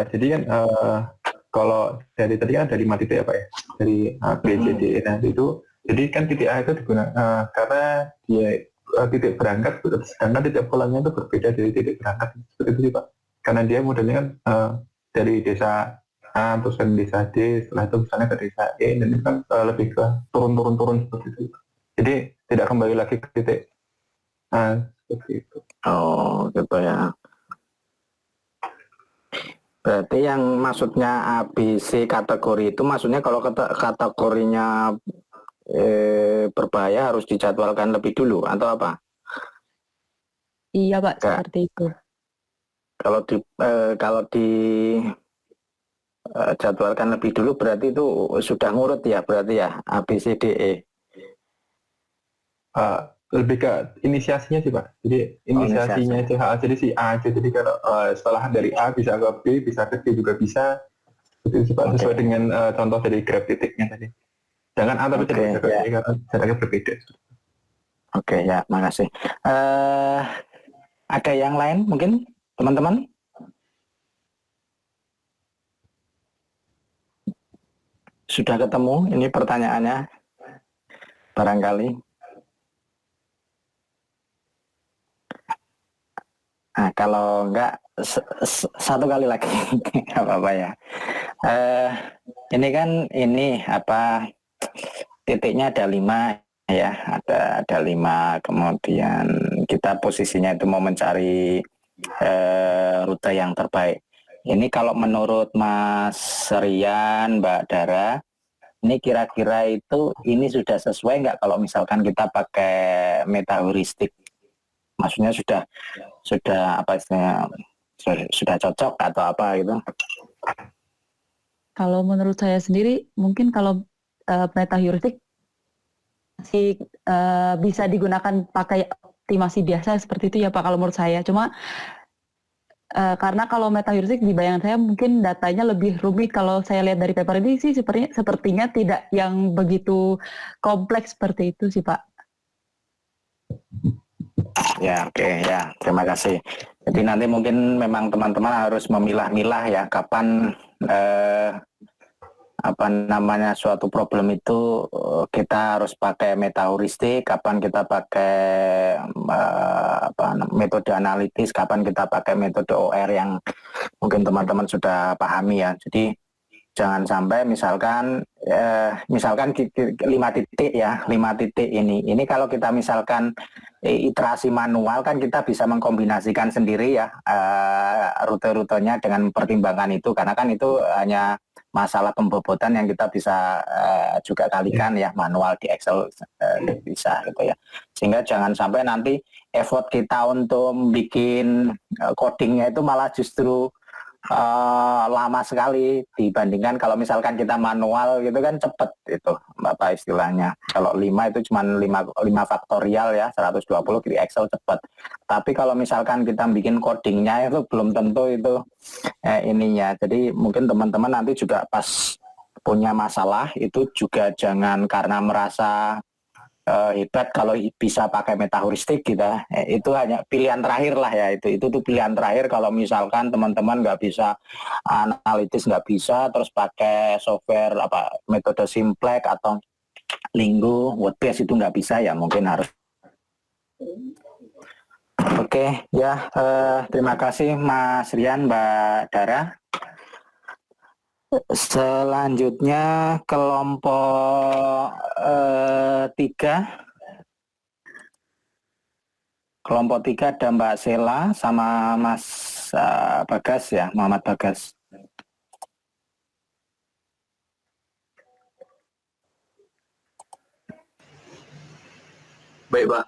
Jadi kan kalau dari tadi kan ada 5 titik ya Pak ya, dari A, B, C, D, E nanti itu, jadi kan titik A itu digunakan karena dia titik berangkat, sedangkan titik pulangnya itu berbeda dari titik berangkat seperti itu sih Pak, karena dia modelnya kan dari desa A terus ke desa D, setelah itu misalnya ke desa E, dan itu kan lebih ke turun seperti itu. Jadi tidak kembali lagi ke titik A seperti itu. Oh gitu ya. Berarti yang maksudnya A, B, C kategori itu maksudnya kalau kategorinya berbahaya harus dijadwalkan lebih dulu atau apa? Iya Pak, Enggak. seperti itu. Kalau di jadwalkan lebih dulu berarti itu sudah ngurut ya, berarti ya A, B, C, D, E. Lebih ke inisiasinya sih Pak. Jadi inisiasinya itu jadi si A aja. Jadi kalau setelah dari A bisa ke B, bisa ke C juga bisa. Seperti itu Pak, sesuai dengan contoh dari graf titiknya tadi. Jangan A tapi tidak bisa ke C karena jaraknya berbeda. Oke ya, makasih. Ada yang lain mungkin teman-teman? Sudah ketemu ini pertanyaannya barangkali. Nah, kalau enggak satu kali lagi nggak apa-apa ya. Ini kan titiknya ada 5 ya, ada 5, kemudian kita posisinya itu mau mencari rute yang terbaik. Ini kalau menurut Mas Rian, Mbak Dara, ini kira-kira itu ini sudah sesuai nggak kalau misalkan kita pakai metaheuristik? Maksudnya sudah apa istilahnya, sudah cocok atau apa gitu? Kalau menurut saya sendiri, mungkin kalau metaheuristik masih bisa digunakan pakai optimasi biasa seperti itu ya Pak, kalau menurut saya. Cuma karena kalau metaheuristik di bayangan saya mungkin datanya lebih rumit. Kalau saya lihat dari paper ini sih sepertinya tidak yang begitu kompleks seperti itu sih Pak. Ya, oke ya, terima kasih. Jadi nanti mungkin memang teman-teman harus memilah-milah ya kapan suatu problem itu kita harus pakai metaheuristik, kapan kita pakai metode analitis, kapan kita pakai metode OR yang mungkin teman-teman sudah pahami ya. Jadi jangan sampai misalkan 5 titik ya, 5 titik ini kalau kita misalkan iterasi manual kan kita bisa mengkombinasikan sendiri ya rute-rutenya dengan pertimbangan itu, karena kan itu hanya masalah pembobotan yang kita bisa juga kalikan ya, manual di Excel bisa gitu ya. Sehingga jangan sampai nanti effort kita untuk bikin codingnya itu malah justru lama sekali dibandingkan kalau misalkan kita manual gitu kan cepet itu apa istilahnya. Kalau 5 itu cuma 5 faktorial ya, 120 di Excel cepet. Tapi kalau misalkan kita bikin codingnya itu belum tentu itu ininya. Jadi mungkin teman-teman nanti juga pas punya masalah itu juga jangan karena merasa hebat kalau bisa pakai metaheuristik kita, itu hanya pilihan terakhir lah ya, itu tuh pilihan terakhir kalau misalkan teman-teman nggak bisa analitis, nggak bisa terus pakai software metode simplex atau Linggo, WordPress itu nggak bisa ya, mungkin harus. Oke ya, terima kasih Mas Rian, Mbak Dara. Selanjutnya kelompok 3. Kelompok 3 ada Mbak Sela sama Mas Bagas ya, Muhammad Bagas. Baik Pak.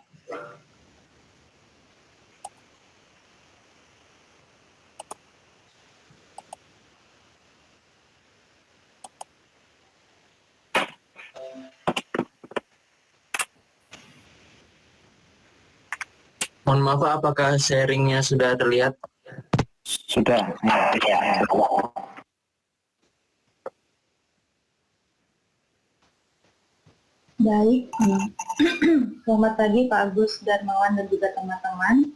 Mohon maaf Pak, apakah sharingnya sudah terlihat? Sudah. Ya. Baik, selamat pagi Pak Agus Darmawan dan juga teman-teman.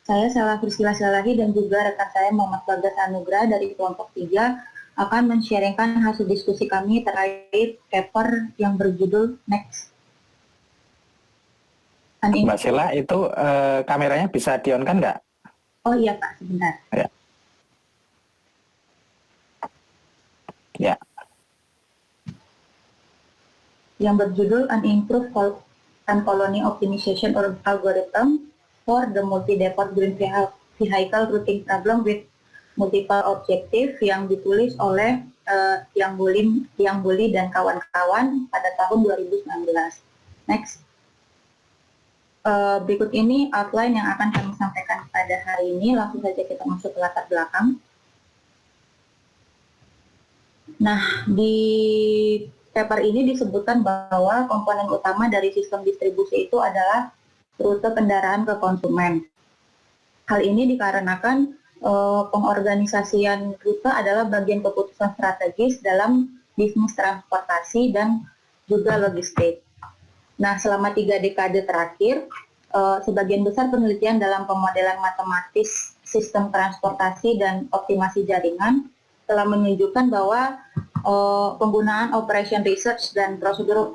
Saya Sela Priscila Selahi dan juga rekan saya Muhammad Bagas Anugrah dari kelompok 3 akan men-sharingkan hasil diskusi kami terkait paper yang berjudul Next. Mbak Sela itu kameranya bisa di-on-kan nggak? Oh iya Pak, sebentar. Ya. Yang berjudul colony optimization algorithm for the multi-depot green vehicle routing problem with multiple objective yang ditulis oleh Yang Buli dan kawan-kawan pada tahun 2019. Next. Berikut ini outline yang akan kami sampaikan pada hari ini. Langsung saja kita masuk ke latar belakang. Nah, di paper ini disebutkan bahwa komponen utama dari sistem distribusi itu adalah rute kendaraan ke konsumen. Hal ini dikarenakan pengorganisasian rute adalah bagian keputusan strategis dalam bisnis transportasi dan juga logistik. Nah, selama 3 dekade terakhir, sebagian besar penelitian dalam pemodelan matematis sistem transportasi dan optimasi jaringan telah menunjukkan bahwa penggunaan operation research dan prosedur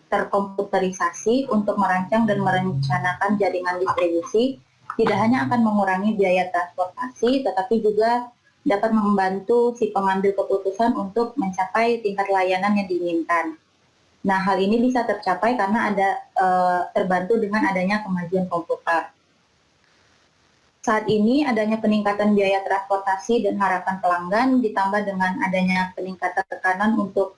terkomputerisasi untuk merancang dan merencanakan jaringan distribusi tidak hanya akan mengurangi biaya transportasi, tetapi juga dapat membantu si pengambil keputusan untuk mencapai tingkat layanan yang diinginkan. Nah, hal ini bisa tercapai karena terbantu dengan adanya kemajuan komputer. Saat ini adanya peningkatan biaya transportasi dan harapan pelanggan ditambah dengan adanya peningkatan tekanan untuk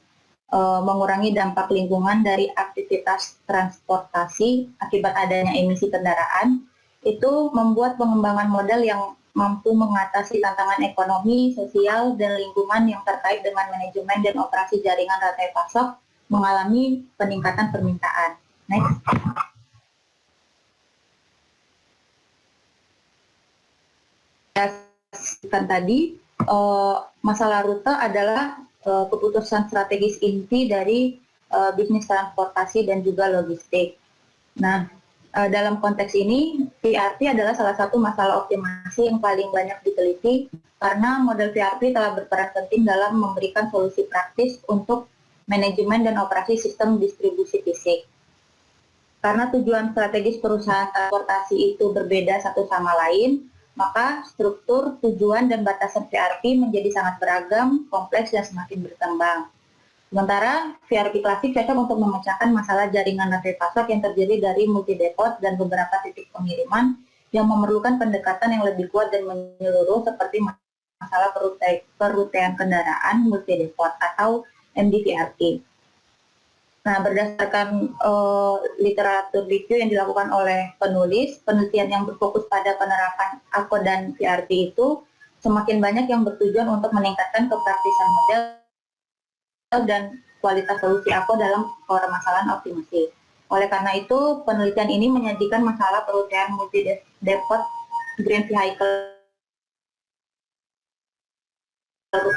mengurangi dampak lingkungan dari aktivitas transportasi akibat adanya emisi kendaraan, itu membuat pengembangan model yang mampu mengatasi tantangan ekonomi, sosial, dan lingkungan yang terkait dengan manajemen dan operasi jaringan rantai pasok mengalami peningkatan permintaan. Next. Tadi, masalah rute adalah keputusan strategis inti dari bisnis transportasi dan juga logistik. Nah, dalam konteks ini, VRP adalah salah satu masalah optimasi yang paling banyak diteliti karena model VRP telah berperan penting dalam memberikan solusi praktis untuk manajemen dan operasi sistem distribusi fisik. Karena tujuan strategis perusahaan transportasi itu berbeda satu sama lain, maka struktur, tujuan, dan batasan VRP menjadi sangat beragam, kompleks, dan semakin berkembang. Sementara VRP klasik cocok untuk memecahkan masalah jaringan rantai pasok yang terdiri dari multi-depot dan beberapa titik pengiriman yang memerlukan pendekatan yang lebih kuat dan menyeluruh seperti masalah perutean kendaraan multi-depot atau MDVRP. Nah, berdasarkan literatur review yang dilakukan oleh penulis, penelitian yang berfokus pada penerapan AKO dan VRP itu semakin banyak yang bertujuan untuk meningkatkan kepraktisan model dan kualitas solusi AKO dalam permasalahan optimasi. Oleh karena itu, penelitian ini menyajikan masalah perutean multi-depot green vehicle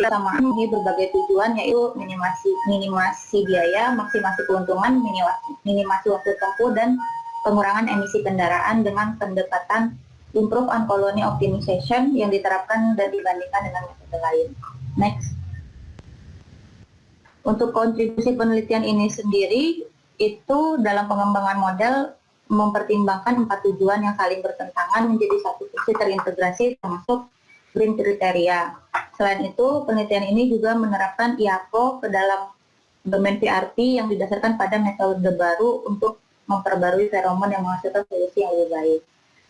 sama ini berbagai tujuan, yaitu minimasi biaya, maksimasi keuntungan, minimasi waktu tempuh, dan pengurangan emisi kendaraan dengan pendekatan improve on colony optimization yang diterapkan dan dibandingkan dengan metode lain. Next. Untuk kontribusi penelitian ini sendiri, itu dalam pengembangan model mempertimbangkan 4 tujuan yang saling bertentangan menjadi satu fungsi terintegrasi termasuk green kriteria. Selain itu, penelitian ini juga menerapkan IACO ke dalam domain VRP yang didasarkan pada metode baru untuk memperbarui feromon yang menghasilkan solusi yang lebih baik.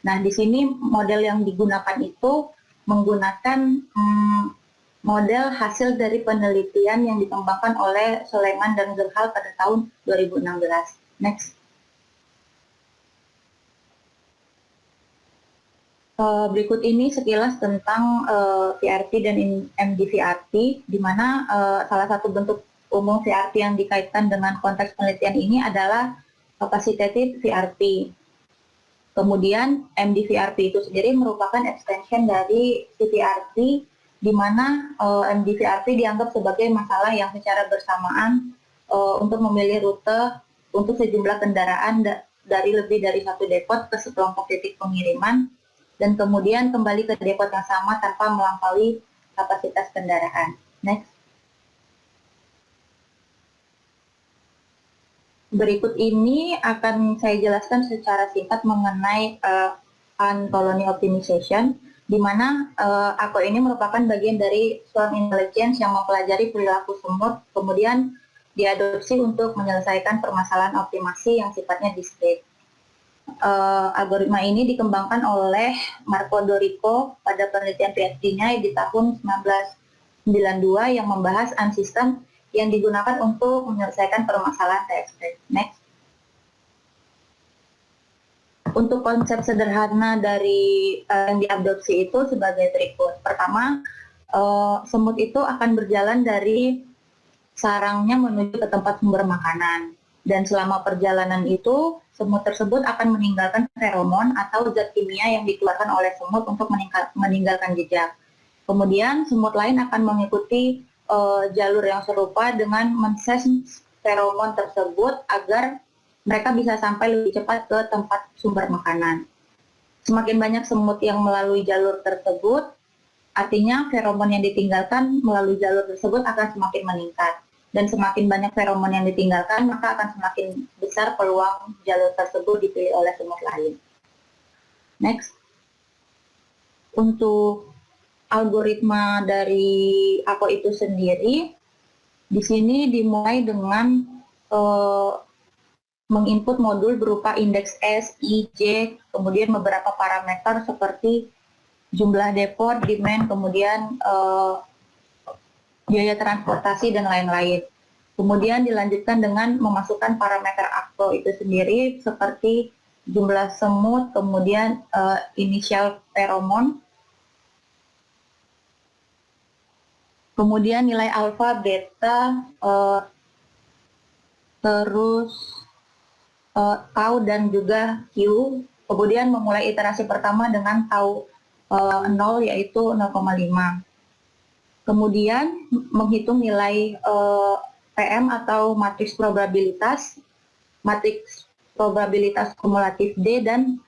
Nah, di sini model yang digunakan itu menggunakan model hasil dari penelitian yang dikembangkan oleh Soleiman dan Zerhal pada tahun 2016. Next. Berikut ini sekilas tentang VRP dan MDVRP, di mana salah satu bentuk umum VRP yang dikaitkan dengan konteks penelitian ini adalah capacitative VRP. Kemudian MDVRP itu sendiri merupakan extension dari CVRP, di mana MDVRP dianggap sebagai masalah yang secara bersamaan untuk memilih rute untuk sejumlah kendaraan dari lebih dari satu depot ke sekelompok titik pengiriman, dan kemudian kembali ke depot yang sama tanpa melampaui kapasitas kendaraan. Next. Berikut ini akan saya jelaskan secara singkat mengenai colony optimization, di mana AKO ini merupakan bagian dari swarm intelligence yang mempelajari perilaku semut, kemudian diadopsi untuk menyelesaikan permasalahan optimasi yang sifatnya discrete. Algoritma ini dikembangkan oleh Marco Dorico pada penelitian PhD-nya di tahun 1992 yang membahas AND system yang digunakan untuk menyelesaikan permasalahan TXT. Next. Untuk konsep sederhana dari yang diadopsi itu sebagai berikut. Pertama, semut itu akan berjalan dari sarangnya menuju ke tempat sumber makanan. Dan selama perjalanan itu, semut tersebut akan meninggalkan feromon atau zat kimia yang dikeluarkan oleh semut untuk meninggalkan jejak. Kemudian semut lain akan mengikuti jalur yang serupa dengan mensense feromon tersebut agar mereka bisa sampai lebih cepat ke tempat sumber makanan. Semakin banyak semut yang melalui jalur tersebut, artinya feromon yang ditinggalkan melalui jalur tersebut akan semakin meningkat. Dan semakin banyak feromon yang ditinggalkan, maka akan semakin besar peluang jalur tersebut dipilih oleh semut lain. Next. Untuk algoritma dari ACO itu sendiri, di sini dimulai dengan menginput modul berupa indeks S, I, J, kemudian beberapa parameter seperti jumlah depot, demand, kemudian biaya transportasi, dan lain-lain. Kemudian dilanjutkan dengan memasukkan parameter ACO itu sendiri seperti jumlah semut, kemudian initial feromon, kemudian nilai alfa, beta, terus tau dan juga Q. Kemudian memulai iterasi pertama dengan tau 0 yaitu 0,5. Kemudian menghitung nilai PM atau matriks probabilitas kumulatif D, dan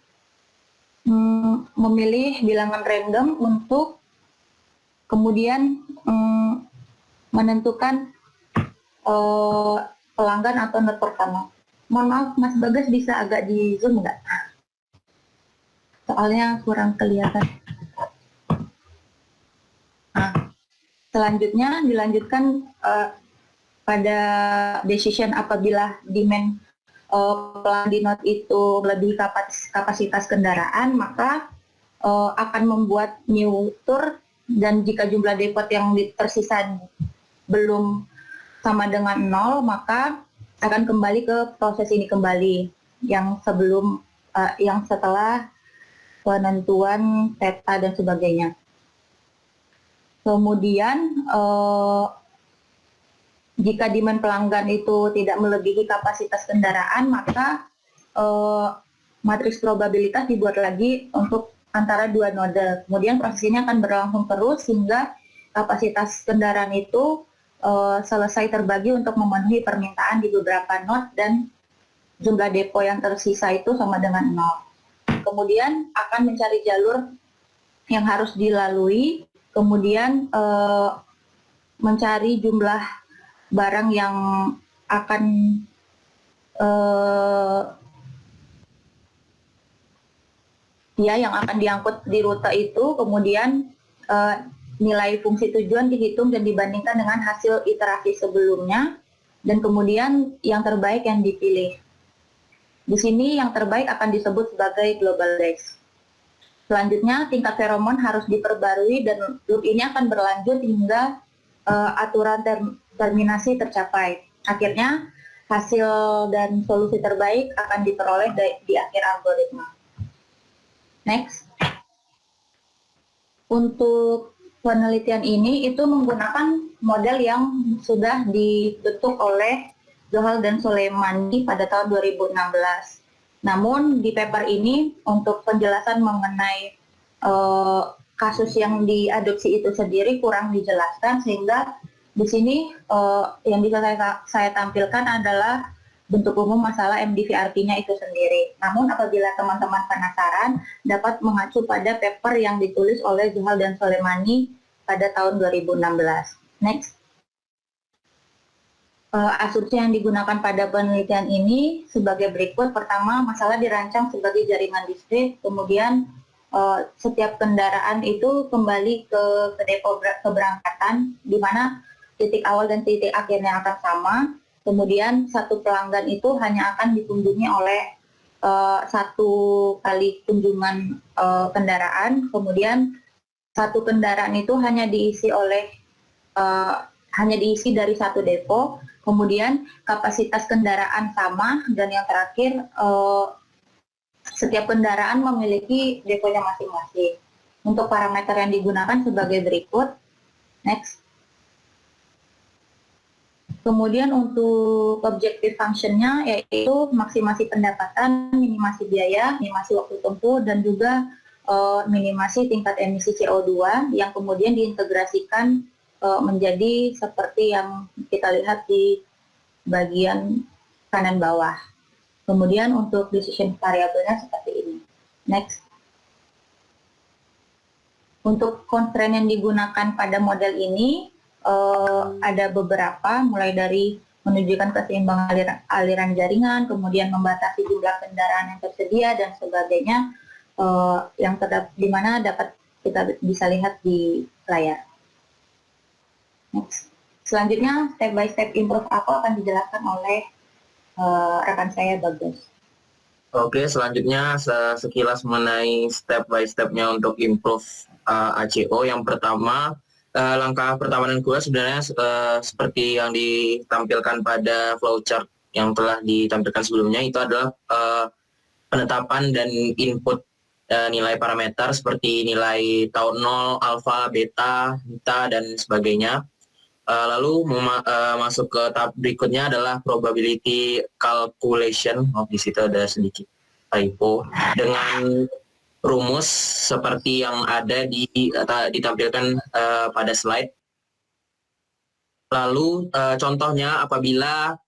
memilih bilangan random untuk kemudian menentukan pelanggan atau node pertama. Mohon maaf, Mas Bagas bisa agak di zoom nggak? Soalnya kurang kelihatan. Nah, selanjutnya dilanjutkan pada decision apabila demand pelanggan di node itu melebihi kapasitas kendaraan, maka akan membuat new tour, dan jika jumlah depot yang tersisa belum sama dengan 0, maka akan kembali ke proses ini kembali yang sebelum yang setelah penentuan theta dan sebagainya. Kemudian jika demand pelanggan itu tidak melebihi kapasitas kendaraan, maka matriks probabilitas dibuat lagi untuk antara dua node. Kemudian proses ini akan berlangsung terus hingga kapasitas kendaraan itu selesai terbagi untuk memenuhi permintaan di beberapa node dan jumlah depo yang tersisa itu sama dengan 0. Kemudian akan mencari jalur yang harus dilalui, kemudian mencari jumlah barang yang akan yang akan diangkut di rute itu, kemudian nilai fungsi tujuan dihitung dan dibandingkan dengan hasil iterasi sebelumnya, dan kemudian yang terbaik yang dipilih. Di sini yang terbaik akan disebut sebagai global dex. Selanjutnya tingkat feromon harus diperbarui dan loop ini akan berlanjut hingga aturan terminasi tercapai. Akhirnya hasil dan solusi terbaik akan diperoleh di akhir algoritma. Next. Untuk penelitian ini itu menggunakan model yang sudah dibentuk oleh Zohal dan Soleimani pada tahun 2016. Namun di paper ini untuk penjelasan mengenai kasus yang diadopsi itu sendiri kurang dijelaskan, sehingga di sini yang bisa saya tampilkan adalah bentuk umum masalah MDVRT-nya itu sendiri. Namun apabila teman-teman penasaran, dapat mengacu pada paper yang ditulis oleh Zohal dan Soleimani pada tahun 2016. Next. Asumsi yang digunakan pada penelitian ini sebagai berikut. Pertama, masalah dirancang sebagai jaringan distrik, kemudian setiap kendaraan itu kembali ke depo keberangkatan, di mana titik awal dan titik akhirnya akan sama. Kemudian satu pelanggan itu hanya akan dikunjungi oleh satu kali kunjungan kendaraan. Kemudian satu kendaraan itu hanya diisi dari satu depo. Kemudian kapasitas kendaraan sama, dan yang terakhir setiap kendaraan memiliki deponya masing-masing. Untuk parameter yang digunakan sebagai berikut. Next. Kemudian untuk objektif functionnya yaitu maksimasi pendapatan, minimasi biaya, minimasi waktu tempuh, dan juga minimasi tingkat emisi CO2 yang kemudian diintegrasikan menjadi seperti yang kita lihat di bagian kanan bawah. Kemudian untuk decision variabelnya seperti ini. Next. Untuk constraint yang digunakan pada model ini ada beberapa, mulai dari menunjukkan keseimbangan aliran jaringan, kemudian membatasi jumlah kendaraan yang tersedia dan sebagainya, di mana dapat kita bisa lihat di layar. Next. Selanjutnya step by step improve aku akan dijelaskan oleh rekan saya Bagus. Oke, selanjutnya sekilas mengenai step by stepnya untuk improve ACO. Yang pertama, langkah pertama dan kedua sebenarnya seperti yang ditampilkan pada flowchart yang telah ditampilkan sebelumnya, itu adalah penetapan dan input nilai parameter seperti nilai tau 0, alfa, beta, beta, dan sebagainya. Lalu masuk ke tahap berikutnya adalah probability calculation. Di situ ada sedikit typo dengan rumus seperti yang ada ditampilkan pada slide. Lalu contohnya apabila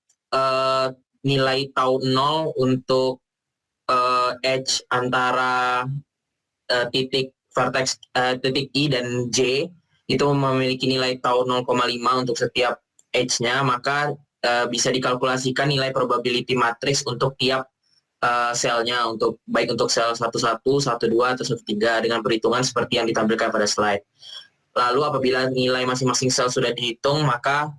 nilai tau 0 untuk edge antara titik vertex titik I dan J itu memiliki nilai tau 0,5 untuk setiap edge-nya, maka bisa dikalkulasikan nilai probability matrix untuk tiap selnya, baik untuk sel 11, 12, atau 13 dengan perhitungan seperti yang ditampilkan pada slide. Lalu apabila nilai masing-masing sel sudah dihitung, maka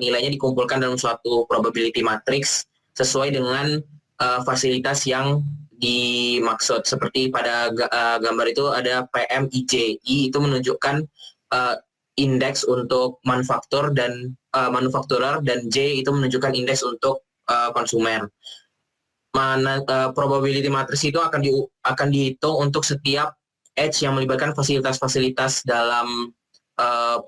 nilainya dikumpulkan dalam suatu probability matrix sesuai dengan fasilitas yang dimaksud. Seperti pada gambar itu ada PMIJ. I itu menunjukkan indeks untuk manufaktur dan manufakturer, dan J itu menunjukkan indeks untuk konsumer. Probability matrix itu akan dihitung untuk setiap edge yang melibatkan fasilitas-fasilitas dalam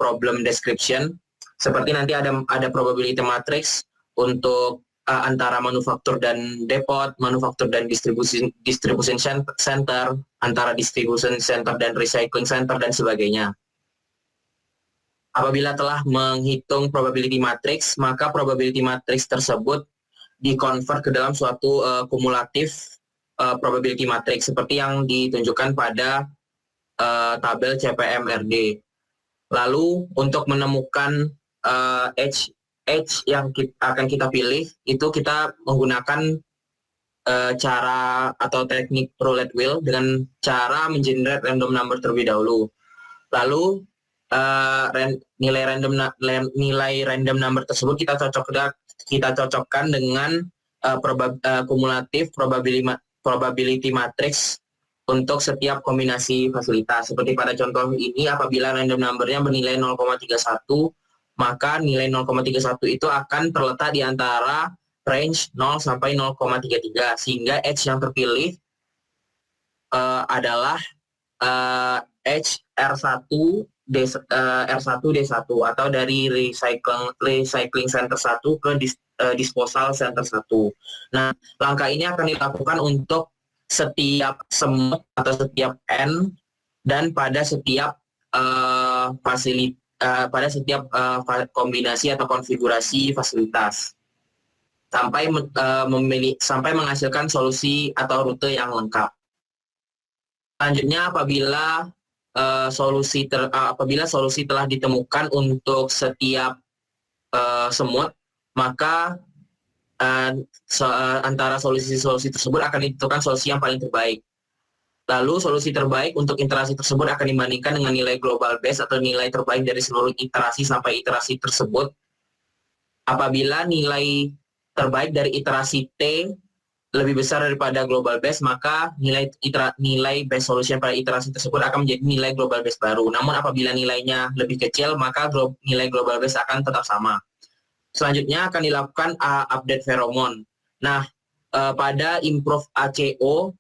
problem description. Seperti nanti ada probability matrix untuk antara manufaktur dan depot, manufaktur dan distribution center, antara distribution center dan recycling center, dan sebagainya. Apabila telah menghitung probability matrix, maka probability matrix tersebut di-convert ke dalam suatu kumulatif probability matrix seperti yang ditunjukkan pada tabel CPMRD. Lalu untuk menemukan edge yang akan kita pilih, itu kita menggunakan cara atau teknik roulette wheel dengan cara mengenerate random number terlebih dahulu. Lalu nilai random number tersebut kita cocokkan dengan kumulatif probability matrix untuk setiap kombinasi fasilitas. Seperti pada contoh ini, apabila random number-nya bernilai 0,31, maka nilai 0,31 itu akan terletak di antara range 0 sampai 0,33, sehingga edge yang terpilih adalah edge R1D1 atau dari recycling center 1 ke disposal center 1. Nah, langkah ini akan dilakukan untuk setiap semut atau setiap N dan pada setiap kombinasi atau konfigurasi fasilitas sampai menghasilkan solusi atau rute yang lengkap. Selanjutnya, apabila solusi telah ditemukan untuk setiap semut, maka antara solusi-solusi tersebut akan ditentukan solusi yang paling terbaik. Lalu solusi terbaik untuk iterasi tersebut akan dibandingkan dengan nilai global base atau nilai terbaik dari seluruh iterasi sampai iterasi tersebut apabila nilai terbaik dari iterasi T lebih besar daripada global best, maka nilai best solution pada iterasi tersebut akan menjadi nilai global best baru. Namun apabila nilainya lebih kecil, maka nilai global best akan tetap sama. Selanjutnya akan dilakukan update feromon. Nah, pada improve ACO,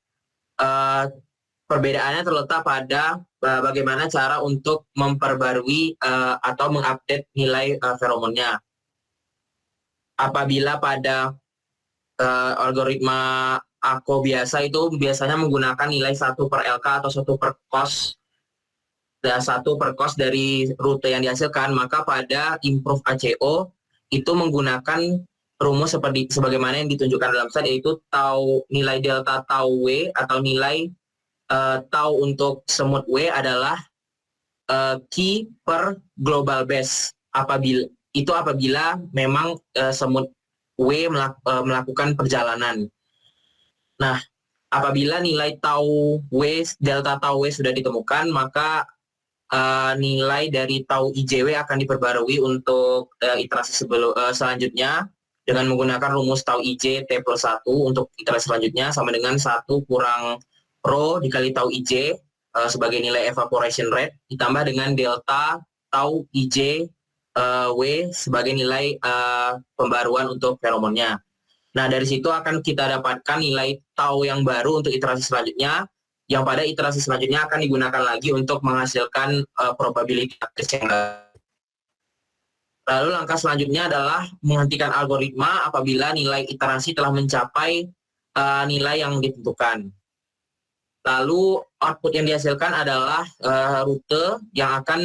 perbedaannya terletak pada bagaimana cara untuk memperbarui atau mengupdate nilai feromonnya. Apabila pada algoritma ACO biasa itu biasanya menggunakan nilai 1 per LK atau 1 per cos, 1 per cos dari rute yang dihasilkan, maka pada improve ACO itu menggunakan rumus sebagaimana yang ditunjukkan dalam slide, yaitu nilai delta tau W atau nilai tau untuk semut W adalah key per global best. Apabila memang semut W melakukan perjalanan. Nah, apabila nilai tau W, delta tau W sudah ditemukan, maka nilai dari tau IJW akan diperbarui untuk iterasi selanjutnya dengan menggunakan rumus tau IJ T plus 1 untuk iterasi selanjutnya, sama dengan 1 kurang rho dikali tau IJ sebagai nilai evaporation rate, ditambah dengan delta tau IJ W sebagai nilai pembaruan untuk feromonnya. Nah, dari situ akan kita dapatkan nilai tau yang baru untuk iterasi selanjutnya, yang pada iterasi selanjutnya akan digunakan lagi untuk menghasilkan probability matrix yang baru. Lalu langkah selanjutnya adalah menghentikan algoritma apabila nilai iterasi telah mencapai nilai yang ditentukan. Lalu output yang dihasilkan adalah rute yang akan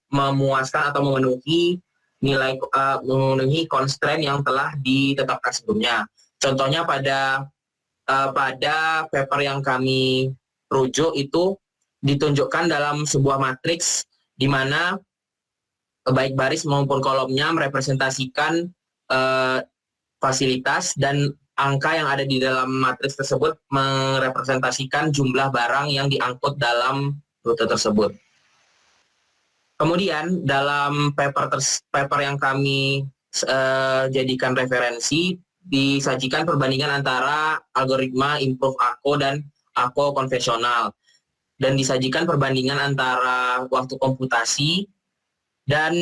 memuaskan atau memenuhi memenuhi constraint yang telah ditetapkan sebelumnya. Contohnya pada paper yang kami rujuk itu ditunjukkan dalam sebuah matriks di mana baik baris maupun kolomnya merepresentasikan fasilitas, dan angka yang ada di dalam matriks tersebut merepresentasikan jumlah barang yang diangkut dalam rute tersebut. Kemudian dalam paper yang kami jadikan referensi, disajikan perbandingan antara algoritma improve ACO dan ACO konvensional, dan disajikan perbandingan antara waktu komputasi dan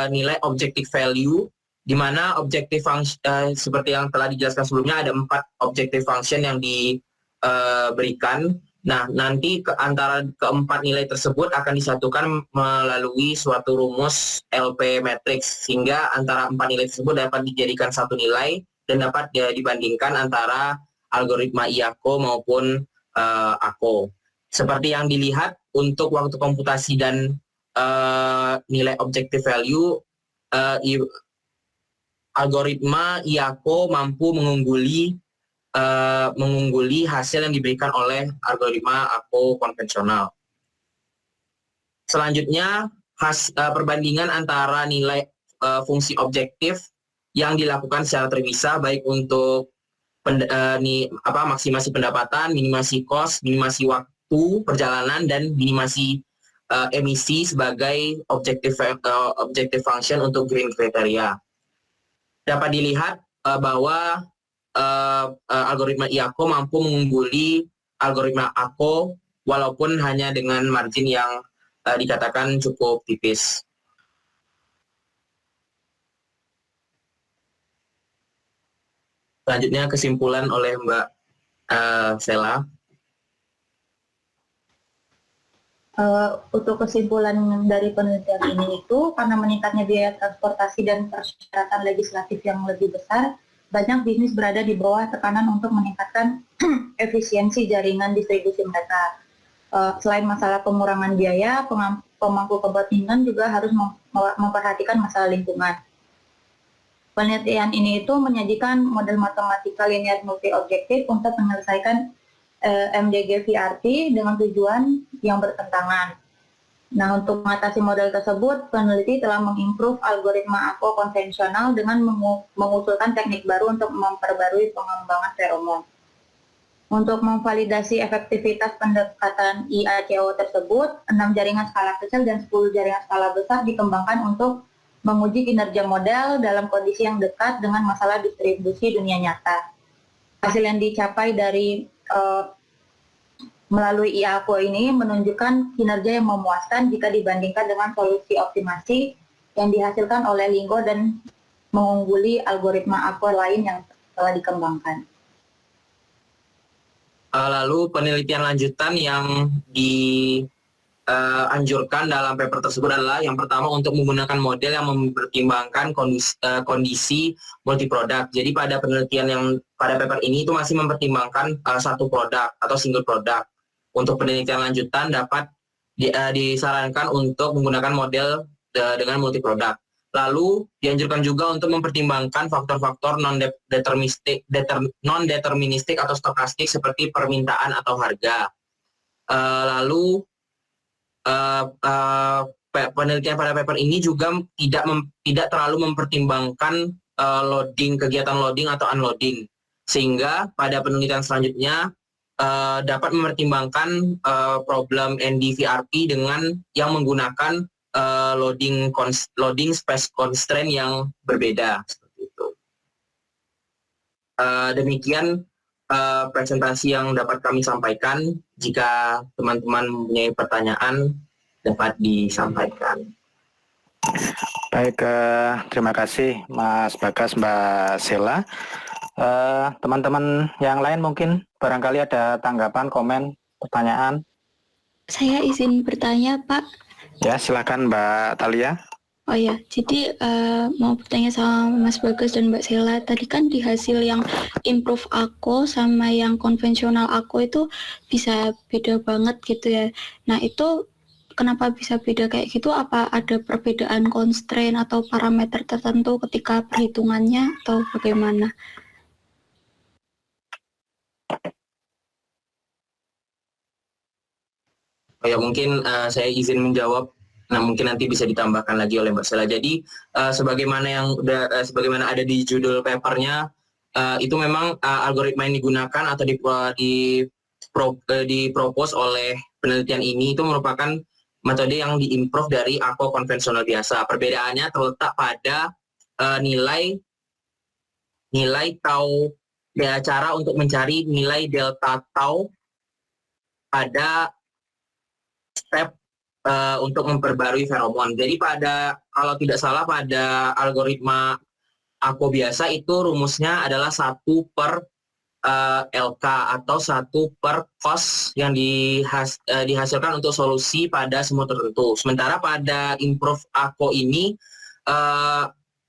nilai objective value, di mana objective function seperti yang telah dijelaskan sebelumnya ada 4 objective function yang diberikan. Nah, nanti antara keempat nilai tersebut akan disatukan melalui suatu rumus LP matrix, sehingga antara 4 nilai tersebut dapat dijadikan satu nilai dan dapat dibandingkan antara algoritma IACO maupun ACO. Seperti yang dilihat untuk waktu komputasi dan nilai objective value, algoritma IACO mampu mengungguli hasil yang diberikan oleh algoritma ACO konvensional. Selanjutnya, perbandingan antara nilai fungsi objektif yang dilakukan secara terpisah, baik untuk maksimasi pendapatan, minimasi cost, minimasi waktu perjalanan, dan minimasi emisi sebagai objective function untuk green criteria. Dapat dilihat bahwa algoritma IACO mampu mengungguli algoritma ACO walaupun hanya dengan margin yang dikatakan cukup tipis. Selanjutnya kesimpulan oleh Mbak Sela. Untuk kesimpulan dari penelitian ini itu, karena meningkatnya biaya transportasi dan persyaratan legislatif yang lebih besar, banyak bisnis berada di bawah tekanan untuk meningkatkan efisiensi jaringan distribusi mereka. Selain masalah pengurangan biaya, pemangku kepentingan juga harus memperhatikan masalah lingkungan. Penelitian ini itu menyajikan model matematika linear multi-objektif untuk menyelesaikan MDG VRT dengan tujuan yang bertentangan. Nah, untuk mengatasi model tersebut, peneliti telah mengimprove algoritma ACO konvensional dengan mengusulkan teknik baru untuk memperbarui pengembangan feromon. Untuk memvalidasi efektivitas pendekatan IACO tersebut, 6 jaringan skala kecil dan 10 jaringan skala besar dikembangkan untuk menguji kinerja model dalam kondisi yang dekat dengan masalah distribusi dunia nyata. Hasil yang dicapai dari melalui IAKO ini menunjukkan kinerja yang memuaskan jika dibandingkan dengan solusi optimasi yang dihasilkan oleh Lingo dan mengungguli algoritma AKO lain yang telah dikembangkan. Lalu penelitian lanjutan yang dianjurkan dalam paper tersebut adalah yang pertama untuk menggunakan model yang mempertimbangkan kondisi multi-product. Jadi pada penelitian yang pada paper ini itu masih mempertimbangkan satu produk atau single product. Untuk penelitian lanjutan dapat disarankan untuk menggunakan model dengan multi-product. Lalu dianjurkan juga untuk mempertimbangkan faktor-faktor non-deterministik atau stokastik seperti permintaan atau harga. Lalu penelitian pada paper ini juga tidak terlalu mempertimbangkan kegiatan loading atau unloading, sehingga pada penelitian selanjutnya dapat mempertimbangkan problem NDVRP dengan yang menggunakan loading space constraint yang berbeda seperti itu. Demikian presentasi yang dapat kami sampaikan. Jika teman-teman mempunyai pertanyaan dapat disampaikan. Baik, terima kasih Mas Bagas, Mbak Sela. Teman-teman yang lain mungkin barangkali ada tanggapan, komen, pertanyaan. Saya izin bertanya, Pak. Ya, silakan Mbak Thalia. Oh ya, jadi mau bertanya sama Mas Bagas dan Mbak Sela. Tadi kan di hasil yang improve AKO sama yang konvensional AKO itu bisa beda banget gitu ya. Nah itu kenapa bisa beda kayak gitu? Apa ada perbedaan constraint atau parameter tertentu ketika perhitungannya atau bagaimana? Ya mungkin saya izin menjawab. Nah mungkin nanti bisa ditambahkan lagi oleh Mbak Sela. Jadi sebagaimana ada di judul papernya, itu memang algoritma yang digunakan atau dipropose oleh penelitian ini itu merupakan metode yang diimprove dari AKO konvensional biasa. Perbedaannya terletak pada nilai tau, cara untuk mencari nilai delta tau pada step untuk memperbarui feromon. Jadi kalau tidak salah pada algoritma AKO biasa itu rumusnya adalah 1 per LK atau 1 per cos yang dihasilkan untuk solusi pada semut tertentu. Sementara pada improve AKO ini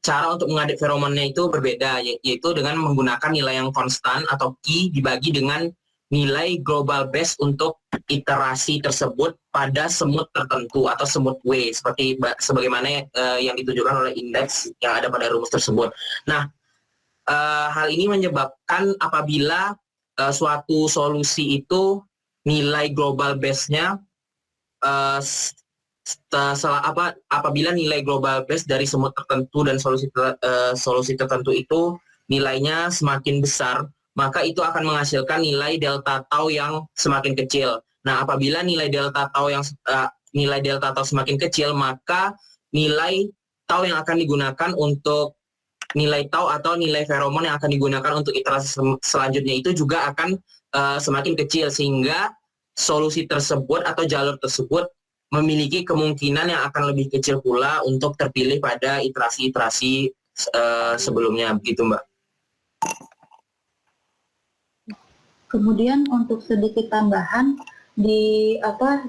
cara untuk mengadit feromonnya itu berbeda, yaitu dengan menggunakan nilai yang konstan atau Q dibagi dengan nilai global base untuk iterasi tersebut pada semut tertentu atau semut W sebagaimana yang ditunjukkan oleh indeks yang ada pada rumus tersebut. Nah, hal ini menyebabkan apabila suatu solusi itu nilai global base-nya apabila nilai global base dari semut tertentu dan solusi tertentu itu nilainya semakin besar, maka itu akan menghasilkan nilai delta tau yang semakin kecil. Nah, apabila nilai delta tau semakin kecil, maka nilai tau yang akan digunakan untuk nilai tau atau nilai feromon yang akan digunakan untuk iterasi selanjutnya itu juga akan semakin kecil, sehingga solusi tersebut atau jalur tersebut memiliki kemungkinan yang akan lebih kecil pula untuk terpilih pada iterasi-iterasi sebelumnya, begitu Mbak. Kemudian untuk sedikit tambahan di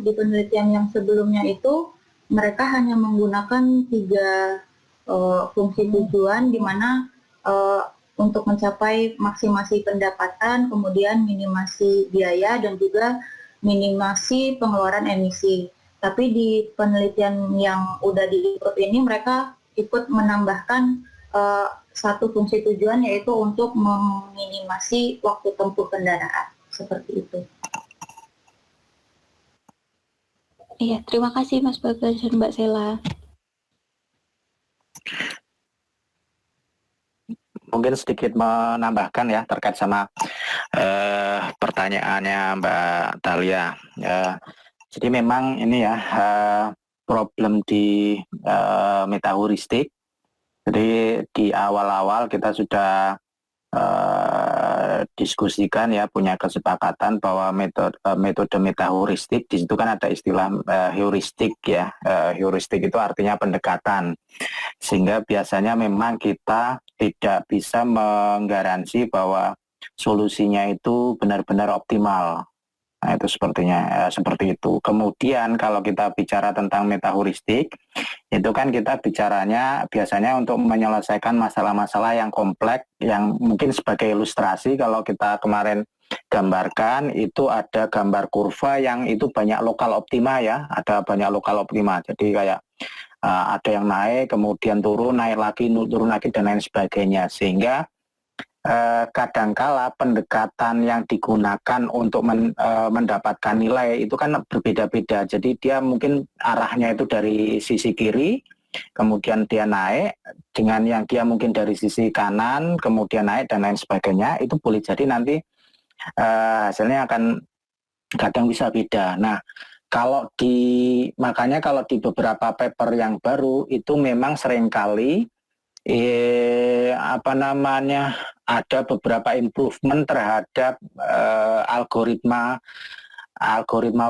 penelitian yang sebelumnya itu mereka hanya menggunakan 3 fungsi tujuan, di mana untuk mencapai maksimasi pendapatan, kemudian minimasi biaya dan juga minimasi pengeluaran emisi. Tapi di penelitian yang udah diikut ini mereka ikut menambahkan 1 fungsi tujuan, yaitu untuk meminimasi waktu tempuh kendaraan, seperti itu. Iya, terima kasih Mas Bagas dan Mbak Sela. Mungkin sedikit menambahkan ya terkait sama pertanyaannya Mbak Thalia. Jadi memang ini ya problem di metaheuristik Jadi di awal-awal kita sudah diskusikan ya, punya kesepakatan bahwa metode metaheuristik, di situ kan ada istilah heuristik ya. Heuristik itu artinya pendekatan, sehingga biasanya memang kita tidak bisa menggaransi bahwa solusinya itu benar-benar optimal. Nah, itu sepertinya seperti itu. Kemudian kalau kita bicara tentang metaheuristik, itu kan kita bicaranya biasanya untuk menyelesaikan masalah-masalah yang kompleks, yang mungkin sebagai ilustrasi kalau kita kemarin gambarkan itu ada gambar kurva yang itu banyak lokal optima ya, ada banyak lokal optima. Jadi kayak ada yang naik, kemudian turun, naik lagi, turun lagi dan lain sebagainya. Sehingga kadangkala pendekatan yang digunakan untuk mendapatkan nilai itu kan berbeda-beda. Jadi dia mungkin arahnya itu dari sisi kiri, kemudian dia naik, dengan yang dia mungkin dari sisi kanan, kemudian naik dan lain sebagainya. Itu boleh jadi nanti hasilnya akan kadang bisa beda. Nah, makanya kalau di beberapa paper yang baru itu memang seringkali ada beberapa improvement terhadap algoritma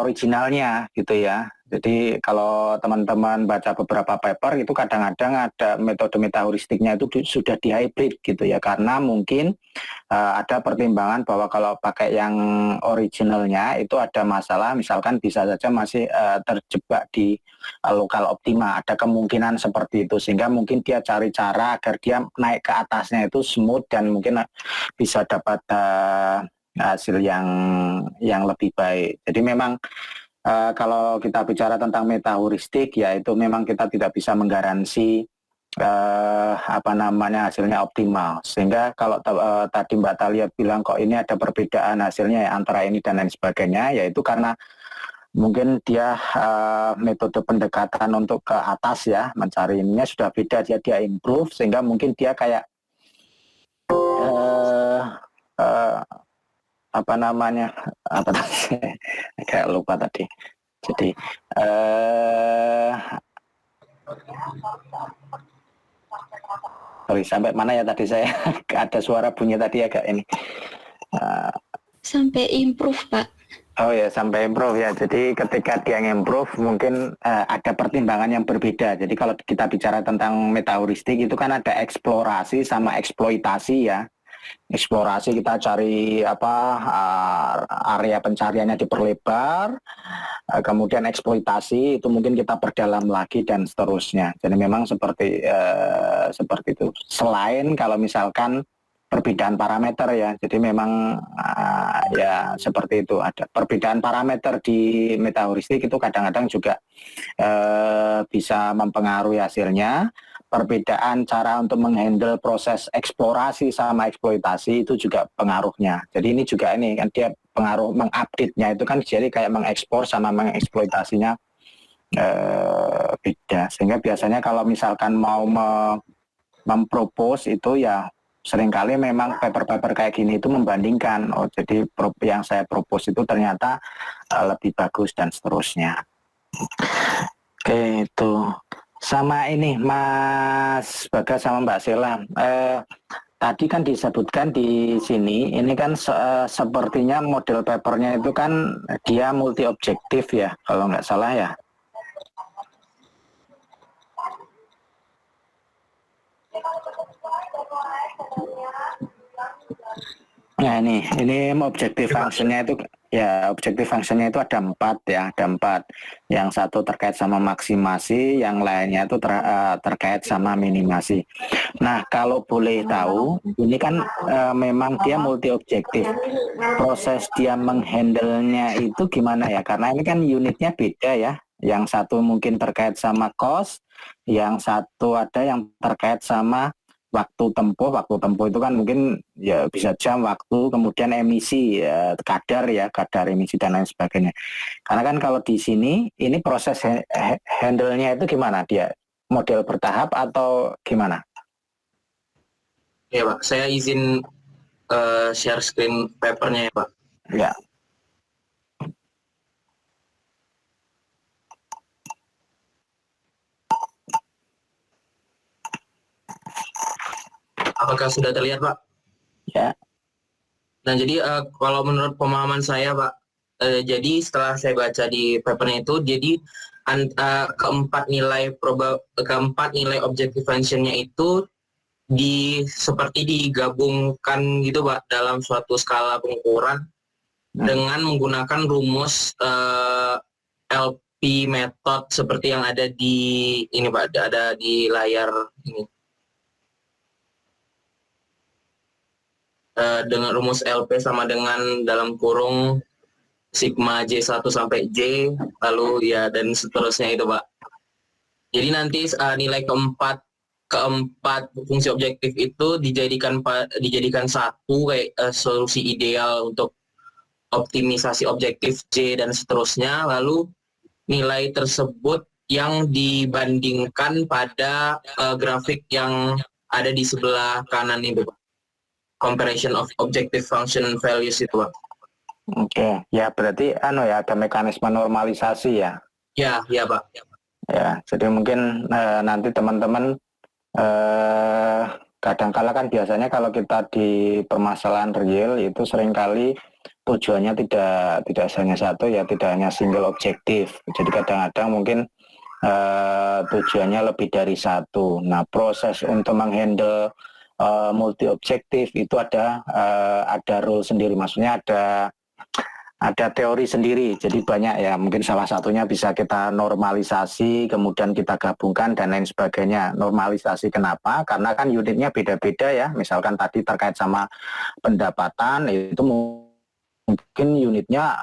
originalnya gitu ya. Jadi kalau teman-teman baca beberapa paper itu kadang-kadang ada metode metaheuristiknya itu sudah dihybrid gitu ya, karena mungkin ada pertimbangan bahwa kalau pakai yang originalnya itu ada masalah, misalkan bisa saja masih terjebak di lokal optima, ada kemungkinan seperti itu, sehingga mungkin dia cari cara agar dia naik ke atasnya itu smooth dan mungkin bisa dapat hasil yang lebih baik. Jadi memang kalau kita bicara tentang metaheuristik ya itu memang kita tidak bisa menggaransi hasilnya optimal. Sehingga kalau tadi Mbak Thalia bilang kok ini ada perbedaan hasilnya ya, antara ini dan lain sebagainya, yaitu karena mungkin dia metode pendekatan untuk ke atas ya, mencari ininya sudah beda, dia improve, sehingga mungkin dia kayak kayak lupa tadi. Jadi sorry, sampai mana ya tadi saya ada suara bunyi tadi agak ini. Sampai improve, Pak. Oh ya, sampai improve ya. Jadi ketika dia improve mungkin ada pertimbangan yang berbeda. Jadi kalau kita bicara tentang metaheuristik itu kan ada eksplorasi sama eksploitasi ya. Eksplorasi kita cari area pencariannya diperlebar, kemudian eksploitasi itu mungkin kita perdalam lagi dan seterusnya. Jadi memang seperti itu. Selain kalau misalkan perbedaan parameter ya, jadi memang ya seperti itu, ada perbedaan parameter di metaheuristik itu kadang-kadang juga bisa mempengaruhi hasilnya. Perbedaan cara untuk menghandle proses eksplorasi sama eksploitasi itu juga pengaruhnya. Jadi ini juga kan dia pengaruh mengupdate-nya itu kan jadi kayak mengekspor sama mengeksploitasinya beda. Sehingga biasanya kalau misalkan mau mempropose itu ya seringkali memang paper-paper kayak gini itu membandingkan, jadi yang saya propose itu ternyata lebih bagus dan seterusnya. Oke, itu. Sama ini Mas Bagas sama Mbak Sela, tadi kan disebutkan di sini, ini kan sepertinya model papernya itu kan dia multi objektif ya, kalau nggak salah ya. Nah ini objektif fungsinya itu ya, objektif fungsinya itu ada 4 ya, ada 4. Yang satu terkait sama maksimasi, yang lainnya itu terkait sama minimasi. Nah kalau boleh tahu, ini kan memang dia multi objektif. Proses dia menghandle-nya itu gimana ya? Karena ini kan unitnya beda ya. Yang satu mungkin terkait sama cost, yang satu ada yang terkait sama waktu tempuh itu kan mungkin ya bisa jam waktu, kemudian emisi ya, kadar emisi dan lain sebagainya. Karena kan kalau di sini ini proses handle-nya itu gimana, dia model bertahap atau gimana? Ya Pak, saya izin share screen papernya ya Pak. Ya. Apakah sudah terlihat, Pak? Ya. Nah, jadi kalau menurut pemahaman saya, Pak, jadi setelah saya baca di papernya itu, jadi keempat nilai objective function-nya itu seperti digabungkan gitu, Pak, dalam suatu skala pengukuran dengan menggunakan rumus LP method seperti yang ada di ini, Pak, ada di layar ini. Dengan rumus LP sama dengan dalam kurung sigma J1 sampai J, lalu ya dan seterusnya itu, Pak. Jadi nanti nilai keempat fungsi objektif itu dijadikan satu kayak solusi ideal untuk optimisasi objektif J dan seterusnya, lalu nilai tersebut yang dibandingkan pada grafik yang ada di sebelah kanan itu, Pak. Comparison of objective function values itu, Pak. Oke, ya berarti ada mekanisme normalisasi ya. Ya, Pak. Ya, jadi mungkin nanti teman-teman kadang-kala kan biasanya kalau kita di permasalahan real itu seringkali tujuannya tidak hanya satu ya, tidak hanya single objektif. Jadi kadang-kadang mungkin tujuannya lebih dari satu. Nah, proses untuk menghandle multi objektif itu ada rule sendiri, maksudnya ada teori sendiri. Jadi banyak ya, mungkin salah satunya bisa kita normalisasi, kemudian kita gabungkan dan lain sebagainya. Normalisasi kenapa? Karena kan unitnya beda-beda ya. Misalkan tadi terkait sama pendapatan itu mungkin unitnya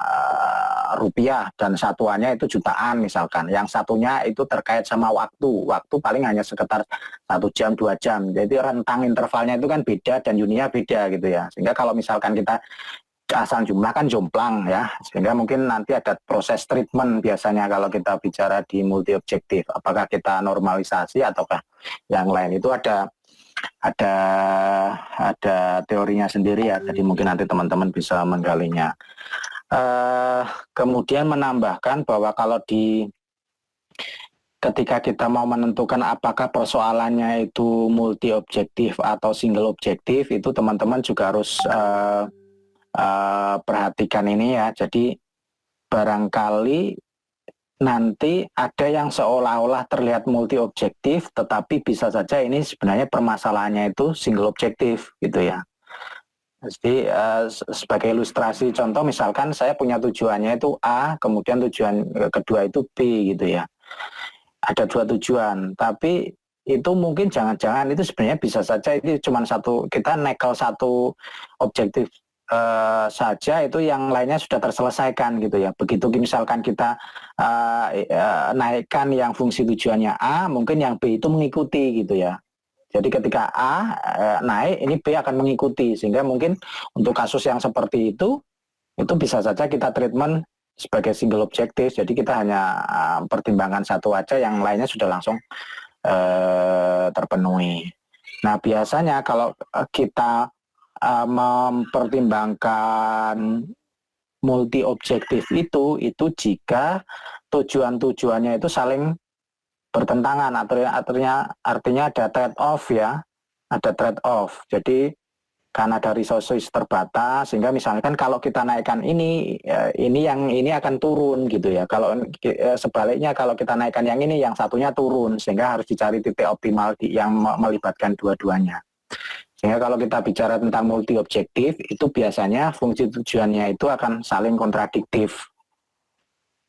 rupiah dan satuannya itu jutaan misalkan. Yang satunya itu terkait sama waktu paling hanya sekitar 1 jam 2 jam. Jadi rentang intervalnya itu kan beda dan unitnya beda gitu ya. Sehingga kalau misalkan kita asal jumlah kan jomplang ya, sehingga mungkin nanti ada proses treatment biasanya kalau kita bicara di multi objektif. Apakah kita normalisasi ataukah yang lain, itu ada teorinya sendiri ya. Jadi mungkin nanti teman-teman bisa menggalinya. Kemudian menambahkan bahwa kalau ketika kita mau menentukan apakah persoalannya itu multi objektif atau single objektif, itu teman-teman juga harus perhatikan ini ya. Jadi barangkali nanti ada yang seolah-olah terlihat multi objektif, tetapi bisa saja ini sebenarnya permasalahannya itu single objektif gitu ya. Jadi sebagai ilustrasi contoh, misalkan saya punya tujuannya itu A, kemudian tujuan kedua itu B gitu ya. Ada 2 tujuan, tapi itu mungkin jangan-jangan itu sebenarnya bisa saja itu cuma kita nekel satu objektif saja, itu yang lainnya sudah terselesaikan gitu ya. Begitu misalkan kita naikkan yang fungsi tujuannya A, mungkin yang B itu mengikuti gitu ya. Jadi ketika A naik, ini B akan mengikuti, sehingga mungkin untuk kasus yang seperti itu bisa saja kita treatment sebagai single objektif. Jadi kita hanya pertimbangkan satu aja, yang lainnya sudah langsung terpenuhi. Nah, biasanya kalau kita mempertimbangkan multi objektif itu jika tujuannya itu saling bertentangan, artinya ada trade off ya, ada trade off. Jadi karena ada resources terbatas, sehingga misalkan kalau kita naikkan ini yang ini akan turun gitu ya. Kalau sebaliknya kalau kita naikkan yang ini, yang satunya turun, sehingga harus dicari titik optimal yang melibatkan dua-duanya. Sehingga kalau kita bicara tentang multi objektif, itu biasanya fungsi tujuannya itu akan saling kontradiktif.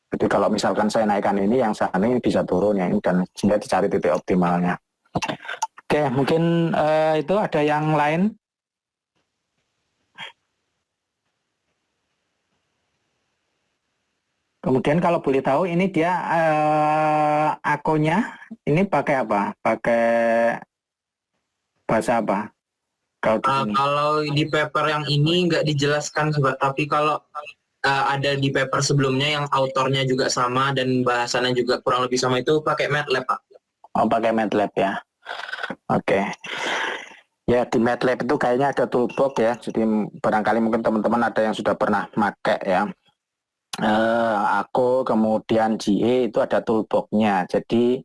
Jadi kalau misalkan saya naikkan ini, yang sana ini bisa turun ya, dan sehingga dicari titik optimalnya. Oke, mungkin itu ada yang lain. Kemudian kalau boleh tahu, ini dia akunnya ini pakai apa? Pakai bahasa apa? Kalau di paper yang ini nggak dijelaskan, tapi kalau ada di paper sebelumnya yang autornya juga sama dan bahasannya juga kurang lebih sama, itu pakai MATLAB, Pak. Oh, pakai MATLAB ya. Oke. Ya, di MATLAB itu kayaknya ada toolbox ya. Jadi barangkali mungkin teman-teman ada yang sudah pernah pakai ya. Aku kemudian GA itu ada toolbox-nya. Jadi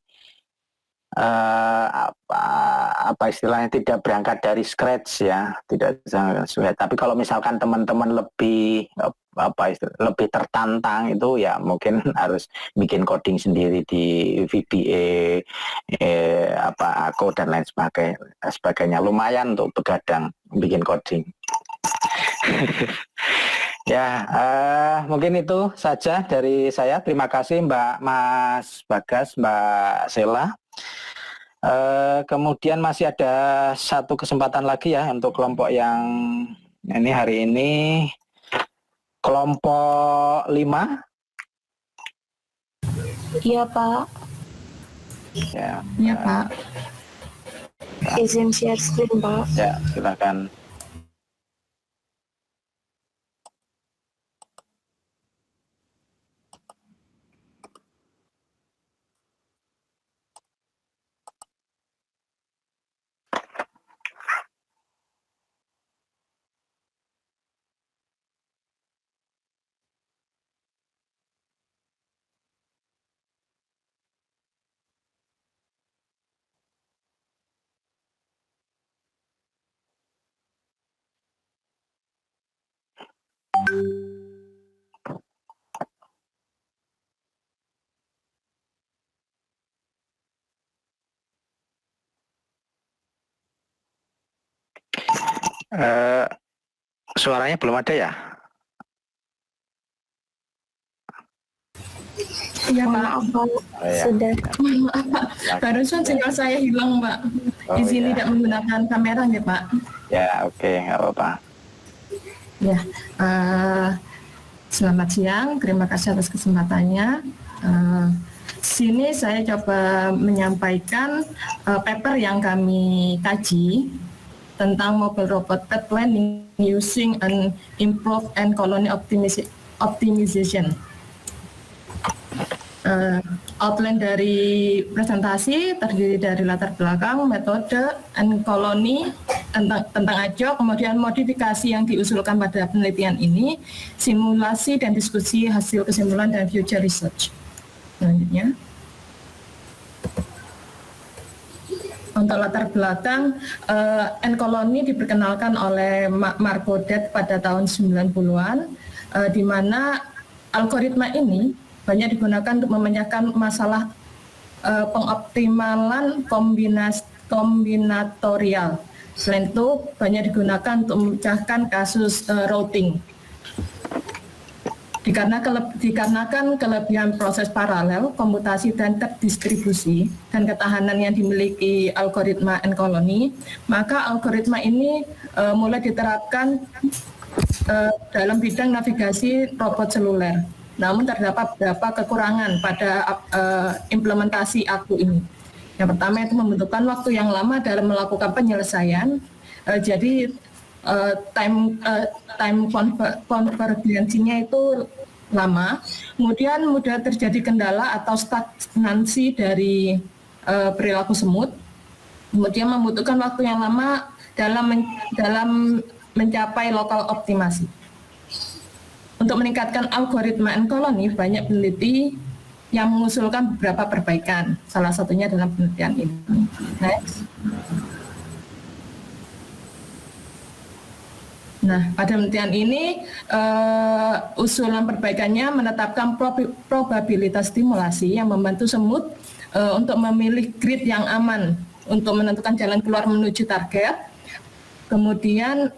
apa istilahnya, tidak berangkat dari scratch ya, tidak sesuai. Tapi kalau misalkan teman-teman lebih lebih tertantang itu ya mungkin harus bikin coding sendiri di VBA, Ako dan lain sebagainya. Lumayan untuk begadang bikin coding. Ya, mungkin itu saja dari saya. Terima kasih Mas Bagas, Mbak Sela. Kemudian masih ada satu kesempatan lagi ya untuk kelompok yang ini hari ini, kelompok 5. Iya Pak. Iya Pak. Izin share screen Pak. Ya, silakan. Suaranya belum ada ya? Iya Pak. Ya. Sudah. Maaf Pak, barusan sinyal saya hilang Pak. Izin tidak menggunakan kamera ya Pak. Ya, oke, nggak apa-apa. Ya, selamat siang. Terima kasih atas kesempatannya. Sini saya coba menyampaikan paper yang kami kaji tentang mobile robot pet planning using an improved and colony optimization. Outline dari presentasi terdiri dari latar belakang, metode, and colony tentang AJOK, kemudian modifikasi yang diusulkan pada penelitian ini, simulasi dan diskusi hasil kesimpulan dan future research. Selanjutnya, untuk latar belakang, N-Colony diperkenalkan oleh Mark Godet pada tahun 90-an, di mana algoritma ini banyak digunakan untuk memecahkan masalah pengoptimalan kombinatorial. Selain itu, banyak digunakan untuk memecahkan kasus routing. Dikarenakan kelebihan proses paralel, komputasi dan terdistribusi, dan ketahanan yang dimiliki algoritma N-Colony, maka algoritma ini mulai diterapkan dalam bidang navigasi robot seluler. Namun terdapat beberapa kekurangan pada implementasi AKU ini. Yang pertama itu membutuhkan waktu yang lama dalam melakukan penyelesaian. Jadi time konvergensinya itu lama. Kemudian mudah terjadi kendala atau stagnansi dari perilaku semut. Kemudian membutuhkan waktu yang lama dalam mencapai lokal optimasi. Untuk meningkatkan algoritma N-Colony, banyak peneliti yang mengusulkan beberapa perbaikan. Salah satunya dalam penelitian ini. Next. Nah, pada penelitian ini, usulan perbaikannya menetapkan probabilitas stimulasi yang membantu semut untuk memilih grid yang aman untuk menentukan jalan keluar menuju target. Kemudian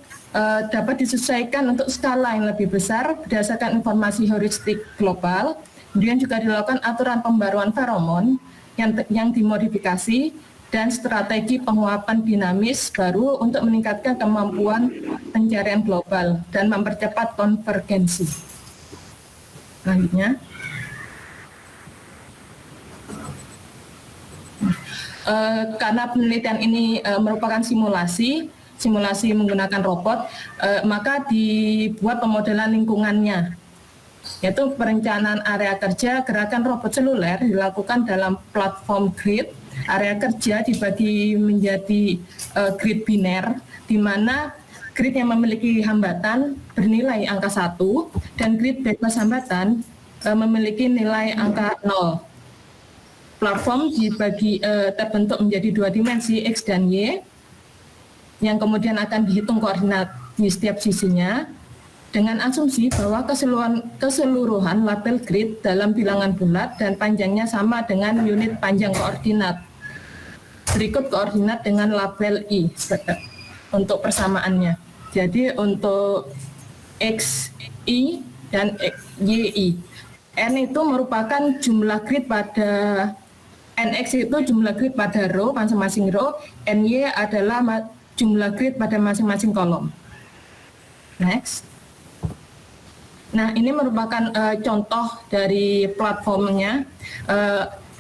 dapat disesuaikan untuk skala yang lebih besar berdasarkan informasi heuristik global. Kemudian juga dilakukan aturan pembaruan feromon yang dimodifikasi dan strategi penguapan dinamis baru untuk meningkatkan kemampuan pencarian global dan mempercepat konvergensi. Selanjutnya, karena penelitian ini merupakan simulasi menggunakan robot, maka dibuat pemodelan lingkungannya, yaitu perencanaan area kerja gerakan robot seluler dilakukan dalam platform grid. Area kerja dibagi menjadi grid biner, di mana grid yang memiliki hambatan bernilai angka 1 dan grid bebas hambatan memiliki nilai angka 0. platform terbentuk menjadi 2 dimensi X dan Y, yang kemudian akan dihitung koordinat di setiap sisinya, dengan asumsi bahwa keseluruhan label grid dalam bilangan bulat dan panjangnya sama dengan unit panjang koordinat. Berikut koordinat dengan label I untuk persamaannya. Jadi untuk X, I, dan YI. N itu merupakan jumlah grid pada NX itu jumlah grid pada row masing-masing row, NY adalah jumlah grid pada masing-masing kolom. Next. Nah, ini merupakan contoh dari platformnya.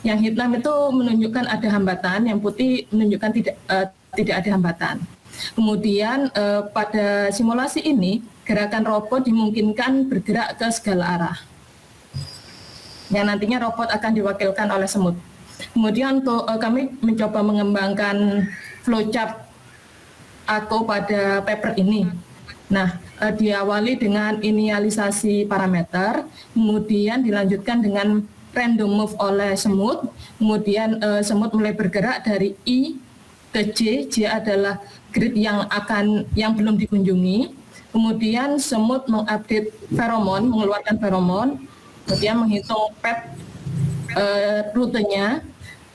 Yang hitam itu menunjukkan ada hambatan, yang putih menunjukkan tidak ada hambatan. Kemudian pada simulasi ini, gerakan robot dimungkinkan bergerak ke segala arah. Yang nantinya robot akan diwakilkan oleh semut. Kemudian untuk kami mencoba mengembangkan flowchart aku pada paper ini. Nah, diawali dengan inisialisasi parameter, kemudian dilanjutkan dengan random move oleh semut, kemudian semut mulai bergerak dari I ke J. J adalah grid yang belum dikunjungi. Kemudian semut mengupdate feromon, mengeluarkan feromon, kemudian menghitung path rutenya,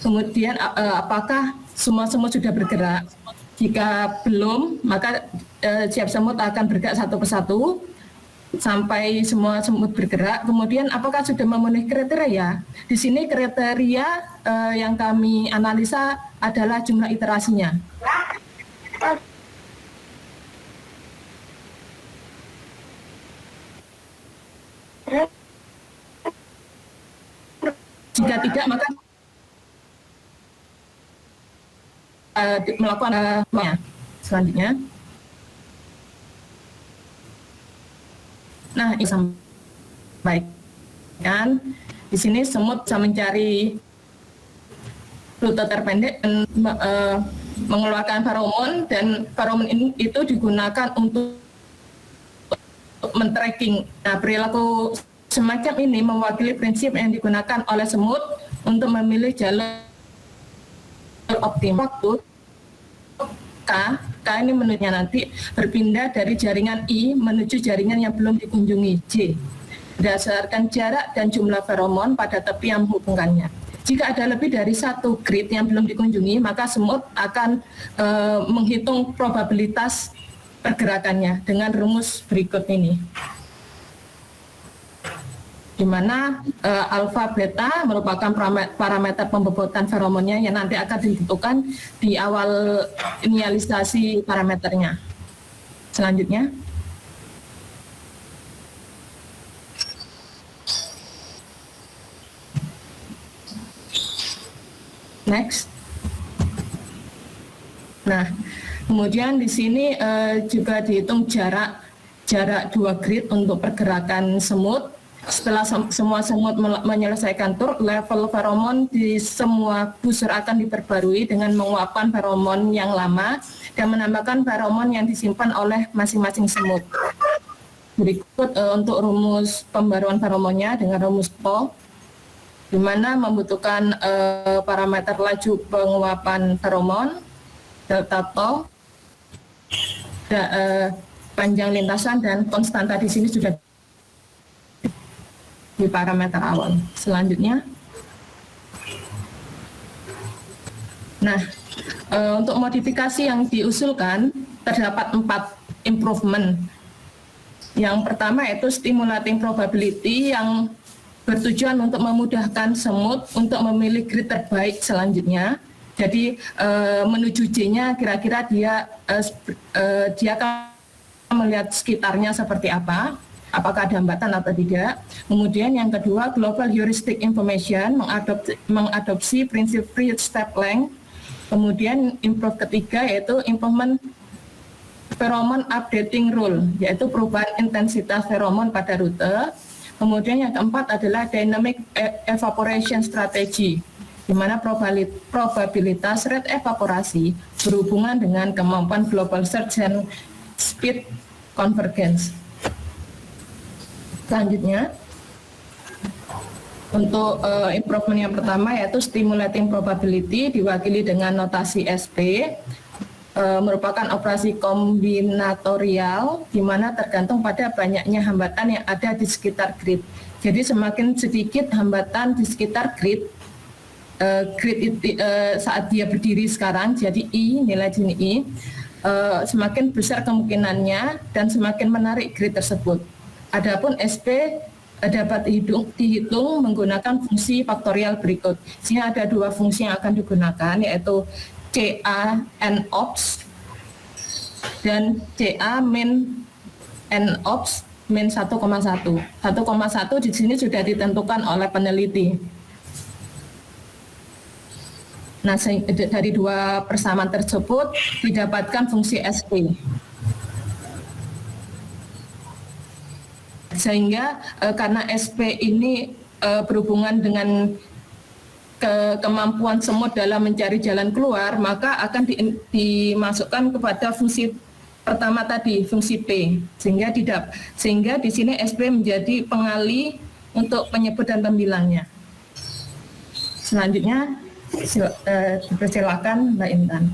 kemudian apakah semua semut sudah bergerak. Jika belum, maka setiap semut akan bergerak satu persatu sampai semua semut bergerak. Kemudian apakah sudah memenuhi kriteria? Di sini kriteria yang kami analisa adalah jumlah iterasinya. Jika tidak, maka melakukan selanjutnya. Nah, ini sampaikan di sini semut bisa mencari rute terpendek dan mengeluarkan feromon, dan feromon itu digunakan untuk men-tracking. Nah, perilaku semacam ini mewakili prinsip yang digunakan oleh semut untuk memilih jalur optimal. Waktu K ini menurutnya nanti berpindah dari jaringan I menuju jaringan yang belum dikunjungi J berdasarkan jarak dan jumlah feromon pada tepi yang menghubungkannya. Jika ada lebih dari satu grid yang belum dikunjungi, maka semut akan menghitung probabilitas pergerakannya dengan rumus berikut ini, di mana alfa beta merupakan parameter pembobotan feromonnya yang nanti akan ditentukan di awal inisialisasi parameternya. Selanjutnya. Next. Nah, kemudian di sini juga dihitung jarak 2 grid untuk pergerakan semut. Setelah semua semut menyelesaikan tur, level feromon di semua busur akan diperbarui dengan menguapkan feromon yang lama dan menambahkan feromon yang disimpan oleh masing-masing semut. Berikut untuk rumus pembaruan feromonnya dengan rumus PO, di mana membutuhkan parameter laju penguapan feromon, delta TO, panjang lintasan, dan konstanta di sini sudah di parameter awal. Selanjutnya. Nah, untuk modifikasi yang diusulkan terdapat 4 improvement. Yang pertama yaitu stimulating probability yang bertujuan untuk memudahkan semut untuk memilih grid terbaik selanjutnya. Jadi menuju J-nya kira-kira dia akan melihat sekitarnya seperti apa, apakah ada hambatan atau tidak. Kemudian yang kedua, global heuristic information, mengadopsi prinsip free step length. Kemudian improve ketiga yaitu improvement pheromone updating rule, yaitu perubahan intensitas feromon pada rute. Kemudian yang keempat adalah dynamic evaporation strategy, di mana probabilitas rate evaporasi berhubungan dengan kemampuan global search and speed convergence. Selanjutnya. Untuk improvement yang pertama yaitu stimulating probability diwakili dengan notasi SP, merupakan operasi kombinatorial di mana tergantung pada banyaknya hambatan yang ada di sekitar grid. Jadi semakin sedikit hambatan di sekitar grid saat dia berdiri sekarang, jadi I, nilai Gini I, semakin besar kemungkinannya dan semakin menarik grid tersebut. Adapun SP dapat dihitung menggunakan fungsi faktorial berikut. Sini ada dua fungsi yang akan digunakan, yaitu CA NOPS dan CA min NOPS min 1,1. 1,1 di sini sudah ditentukan oleh peneliti. Nah, dari dua persamaan tersebut didapatkan fungsi SP. Sehingga karena SP ini berhubungan dengan kemampuan semut dalam mencari jalan keluar, maka akan dimasukkan kepada fungsi pertama tadi, fungsi P, sehingga di sini SP menjadi pengali untuk penyebut dan pembilangnya. Selanjutnya dipersilakan Mbak Intan.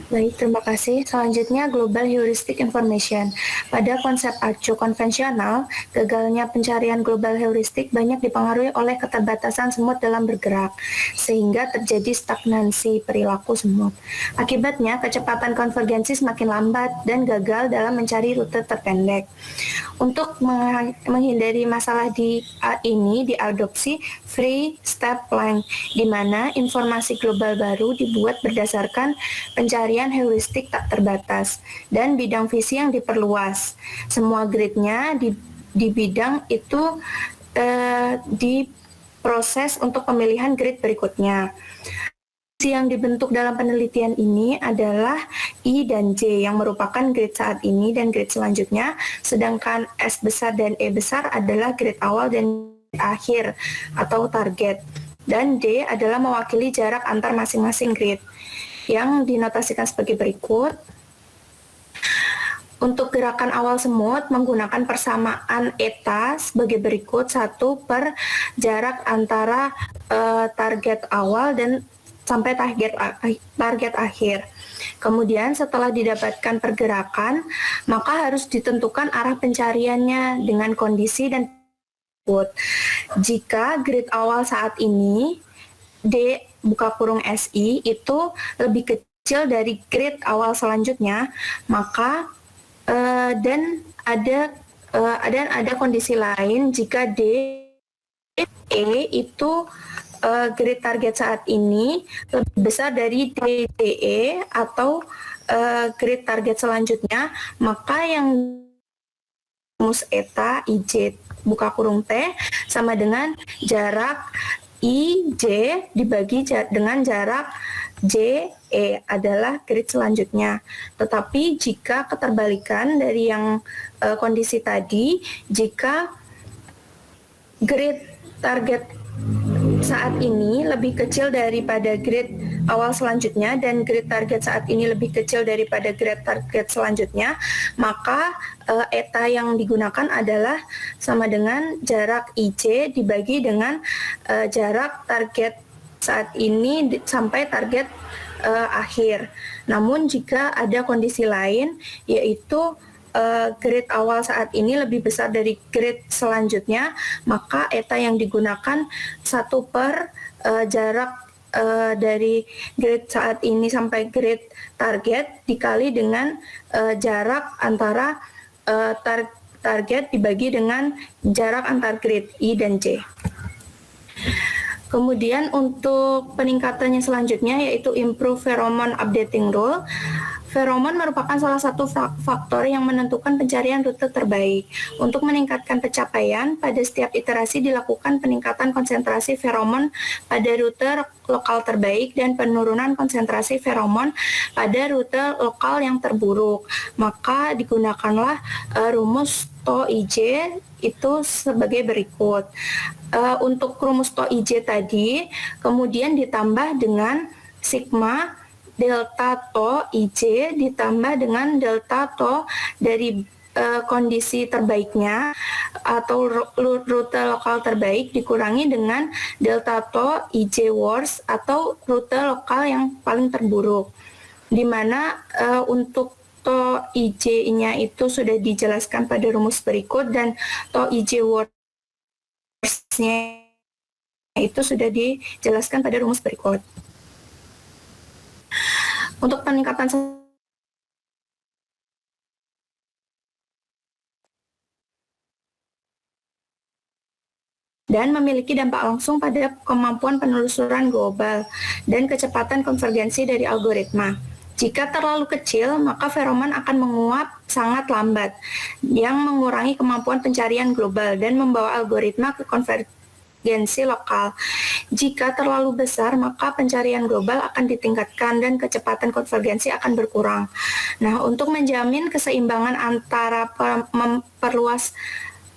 Baik, terima kasih. Selanjutnya, Global Heuristic Information. Pada konsep ACU konvensional, gagalnya pencarian global heuristik banyak dipengaruhi oleh keterbatasan semut dalam bergerak, sehingga terjadi stagnansi perilaku semut. Akibatnya, kecepatan konvergensi semakin lambat dan gagal dalam mencari rute terpendek. Untuk menghindari masalah ini diadopsi free step length, di mana informasi global baru dibuat berdasarkan pencarian heuristik tak terbatas dan bidang visi yang diperluas. Semua gridnya di bidang itu diproses untuk pemilihan grid berikutnya. Visi yang dibentuk dalam penelitian ini adalah I dan J yang merupakan grid saat ini dan grid selanjutnya, sedangkan S besar dan E besar adalah grid awal dan akhir atau target. Dan D adalah mewakili jarak antar masing-masing grid yang dinotasikan sebagai berikut. Untuk gerakan awal semut menggunakan persamaan eta sebagai berikut, 1 per jarak antara target awal dan sampai target akhir. Kemudian setelah didapatkan pergerakan, maka harus ditentukan arah pencariannya dengan kondisi dan jika grid awal saat ini D buka kurung SI itu lebih kecil dari grid awal selanjutnya, maka dan ada kondisi lain jika D E itu grid target saat ini lebih besar dari DE atau grid target selanjutnya, maka yang rumus eta IJ buka kurung T sama dengan jarak IJ dibagi dengan jarak JE adalah grid selanjutnya. Tetapi jika keterbalikan dari yang kondisi tadi, jika grid target saat ini lebih kecil daripada grid awal selanjutnya dan grid target saat ini lebih kecil daripada grid target selanjutnya, maka eta yang digunakan adalah sama dengan jarak IJ dibagi dengan jarak target saat ini sampai target akhir. Namun jika ada kondisi lain, yaitu grid awal saat ini lebih besar dari grid selanjutnya, maka eta yang digunakan 1 per jarak dari grid saat ini sampai grid target dikali dengan jarak antara target dibagi dengan jarak antar grid I dan J. Kemudian untuk peningkatannya selanjutnya yaitu improve pheromone updating rule. Feromon merupakan salah satu faktor yang menentukan pencarian rute terbaik. Untuk meningkatkan pencapaian, pada setiap iterasi dilakukan peningkatan konsentrasi feromon pada rute lokal terbaik dan penurunan konsentrasi feromon pada rute lokal yang terburuk. Maka digunakanlah rumus TO-IJ itu sebagai berikut. Untuk rumus TO-IJ tadi, kemudian ditambah dengan sigma delta TO IJ ditambah dengan delta TO dari kondisi terbaiknya atau rute lokal terbaik dikurangi dengan delta to IJ worst atau rute lokal yang paling terburuk, di mana untuk to IJ-nya itu sudah dijelaskan pada rumus berikut dan to IJ worst-nya itu sudah dijelaskan pada rumus berikut. Untuk peningkatan dan memiliki dampak langsung pada kemampuan penelusuran global dan kecepatan konvergensi dari algoritma. Jika terlalu kecil, maka feroman akan menguap sangat lambat, yang mengurangi kemampuan pencarian global dan membawa algoritma ke konvergensi lokal. Jika terlalu besar, maka pencarian global akan ditingkatkan dan kecepatan konvergensi akan berkurang. Nah, untuk menjamin keseimbangan antara memperluas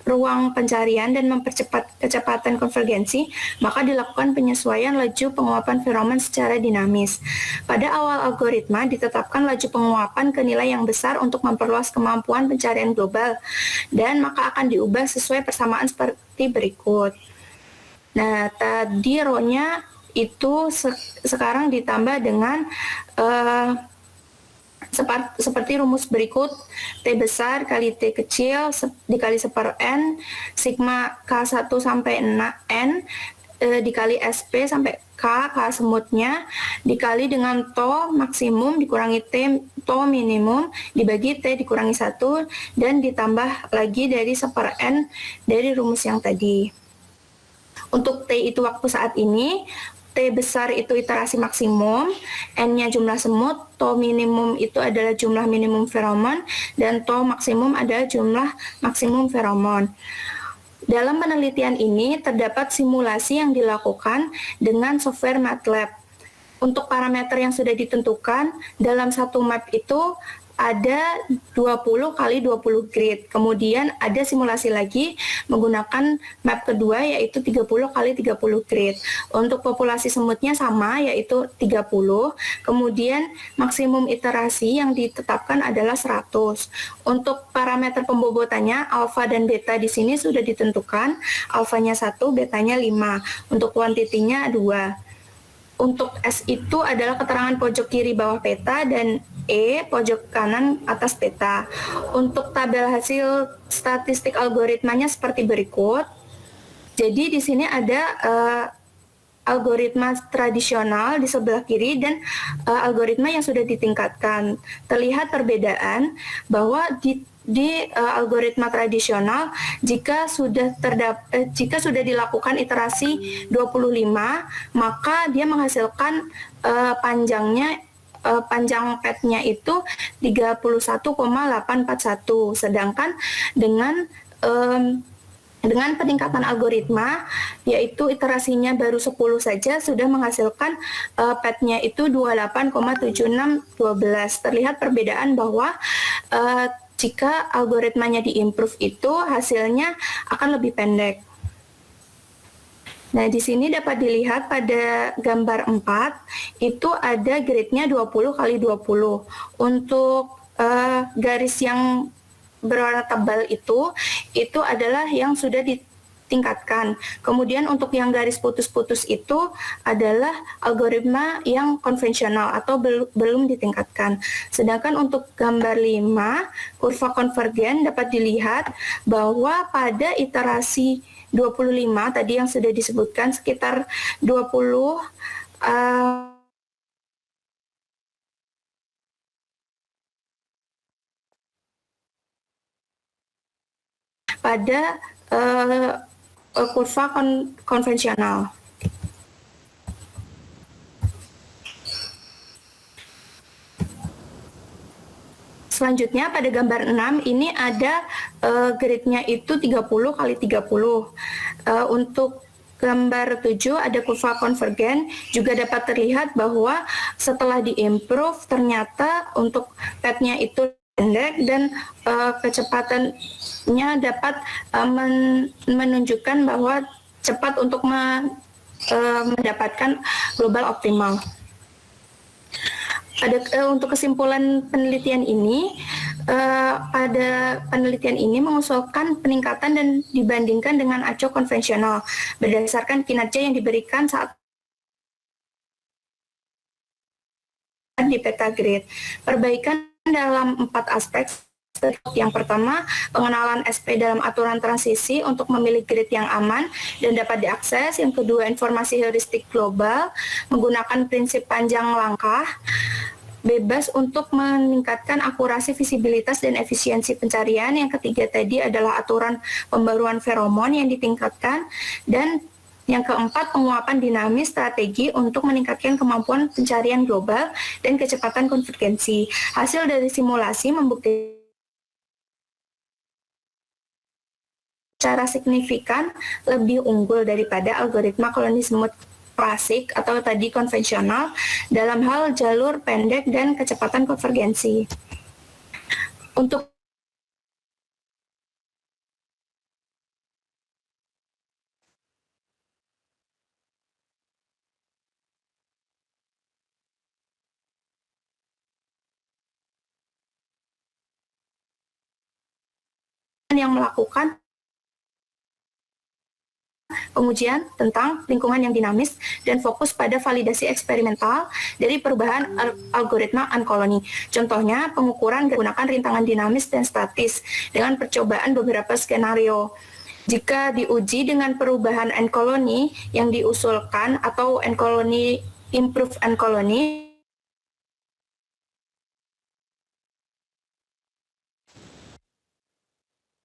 ruang pencarian dan mempercepat kecepatan konvergensi, maka dilakukan penyesuaian laju penguapan feroman secara dinamis. Pada awal algoritma ditetapkan laju penguapan ke nilai yang besar untuk memperluas kemampuan pencarian global, dan maka akan diubah sesuai persamaan seperti berikut. Nah, tadi rho-nya itu sekarang ditambah dengan seperti rumus berikut, T besar kali T kecil dikali 1/n, sigma K1 sampai N dikali SP sampai K semutnya, dikali dengan to maksimum dikurangi to minimum, dibagi T dikurangi 1, dan ditambah lagi dari 1/n dari rumus yang tadi. Untuk T itu waktu saat ini, T besar itu iterasi maksimum, N-nya jumlah semut, to minimum itu adalah jumlah minimum feromon, dan to maksimum adalah jumlah maksimum feromon. Dalam penelitian ini terdapat simulasi yang dilakukan dengan software MATLAB. Untuk parameter yang sudah ditentukan, dalam satu map itu ada 20 kali 20 grid. Kemudian ada simulasi lagi menggunakan map kedua yaitu 30 kali 30 grid. Untuk populasi semutnya sama yaitu 30. Kemudian maksimum iterasi yang ditetapkan adalah 100. Untuk parameter pembobotannya alfa dan beta di sini sudah ditentukan. Alfanya 1, betanya 5. Untuk kuantitinya 2. Untuk S itu adalah keterangan pojok kiri bawah peta dan E pojok kanan atas peta. Untuk tabel hasil statistik algoritmanya seperti berikut. Jadi di sini ada algoritma tradisional di sebelah kiri dan algoritma yang sudah ditingkatkan. Terlihat perbedaan bahwa di algoritma tradisional jika sudah dilakukan iterasi 25, maka dia menghasilkan panjang petnya itu 31,841, sedangkan dengan peningkatan algoritma, yaitu iterasinya baru 10 saja sudah menghasilkan petnya itu 28,7612. Terlihat perbedaan bahwa jika algoritmanya diimprove itu hasilnya akan lebih pendek. Nah, di sini dapat dilihat pada gambar 4, itu ada gridnya 20 kali 20. Untuk garis yang berwarna tebal itu adalah yang sudah ditingkatkan. Kemudian untuk yang garis putus-putus itu adalah algoritma yang konvensional atau belum ditingkatkan. Sedangkan untuk gambar 5, kurva konvergen dapat dilihat bahwa pada iterasi 25 tadi yang sudah disebutkan sekitar 20 pada kurva konvensional. Selanjutnya pada gambar 6 ini ada gridnya itu 30 kali 30. Untuk gambar 7 ada kurva konvergen, juga dapat terlihat bahwa setelah diimprove ternyata untuk petnya itu pendek dan kecepatannya dapat menunjukkan bahwa cepat untuk mendapatkan global optimal. Untuk kesimpulan penelitian ini, pada penelitian ini mengusulkan peningkatan dan dibandingkan dengan ACO konvensional berdasarkan kinerja yang diberikan saat di peta grid. Perbaikan dalam 4 aspek. Yang pertama, pengenalan SP dalam aturan transisi untuk memilih grid yang aman dan dapat diakses. Yang kedua, informasi heuristik global menggunakan prinsip panjang langkah bebas untuk meningkatkan akurasi, visibilitas, dan efisiensi pencarian. Yang ketiga tadi adalah aturan pembaruan feromon yang ditingkatkan. Dan yang keempat, penguapan dinamis strategi untuk meningkatkan kemampuan pencarian global dan kecepatan konvergensi. Hasil dari simulasi membuktikan secara signifikan lebih unggul daripada algoritma koloni semut klasik atau tadi konvensional dalam hal jalur pendek dan kecepatan konvergensi. Untuk yang melakukan pengujian tentang lingkungan yang dinamis dan fokus pada validasi eksperimental dari perubahan algoritma uncolony. Contohnya, pengukuran menggunakan rintangan dinamis dan statis dengan percobaan beberapa skenario. Jika diuji dengan perubahan uncolony yang diusulkan atau uncolony improve uncolony,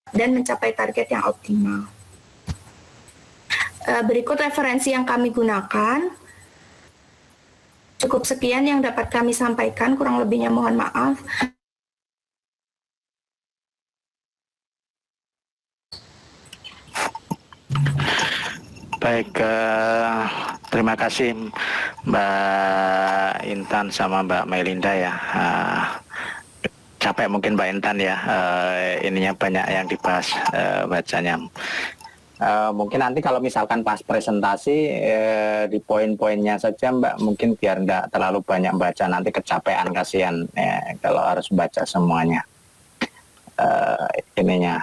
dan mencapai target yang optimal. Berikut referensi yang kami gunakan. Cukup sekian yang dapat kami sampaikan, kurang lebihnya mohon maaf. Baik, terima kasih Mbak Intan sama Mbak Melinda ya. Capek mungkin Mbak Intan ya, ininya banyak yang dibahas bacanya. Mungkin nanti kalau misalkan pas presentasi di poin-poinnya saja Mbak, mungkin biar enggak terlalu banyak baca, nanti kecapean, kasihan kalau harus baca semuanya ininya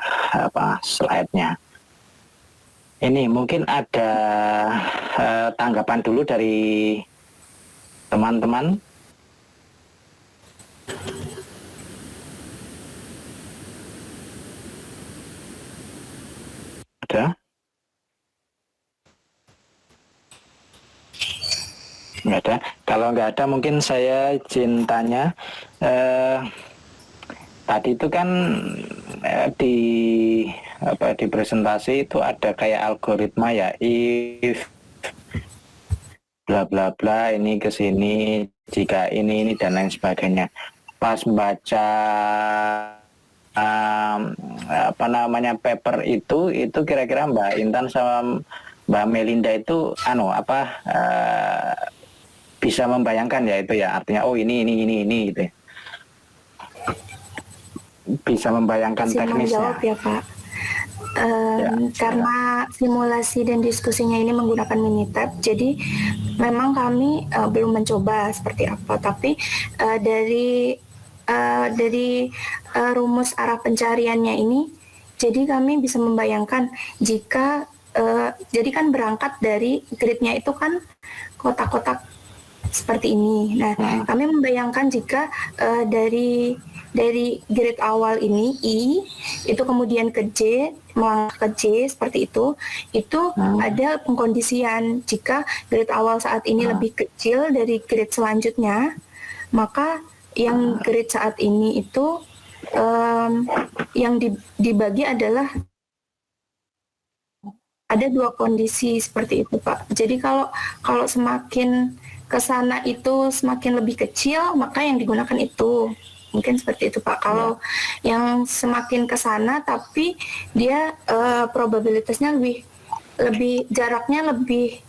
slide-nya. Ini mungkin ada tanggapan dulu dari teman-teman. Ada? Nggak ada. Kalau nggak ada mungkin saya izin tanya. Tadi itu kan di presentasi itu ada kayak algoritma ya, if bla bla bla ini ke sini, jika ini dan lain sebagainya. Pas baca paper itu kira-kira Mbak Intan sama Mbak Melinda itu bisa membayangkan ya itu ya, artinya oh ini gitu ya. Bisa membayangkan teknisnya. Menjawab ya Pak. Karena simulasi dan diskusinya ini menggunakan Minitab, jadi memang kami belum mencoba seperti apa, tapi dari rumus arah pencariannya ini, jadi kami bisa membayangkan jika jadi kan berangkat dari gridnya itu kan kotak-kotak seperti ini. Nah, kami membayangkan jika dari grid awal ini I itu kemudian ke J, melangkah ke J seperti itu ada pengkondisian. Jika grid awal saat ini lebih kecil dari grid selanjutnya, maka yang grid saat ini itu yang dibagi adalah ada 2 kondisi seperti itu Pak. Jadi kalau semakin ke sana itu semakin lebih kecil, maka yang digunakan itu. Mungkin seperti itu Pak. Kalau yang semakin ke sana tapi dia probabilitasnya lebih jaraknya lebih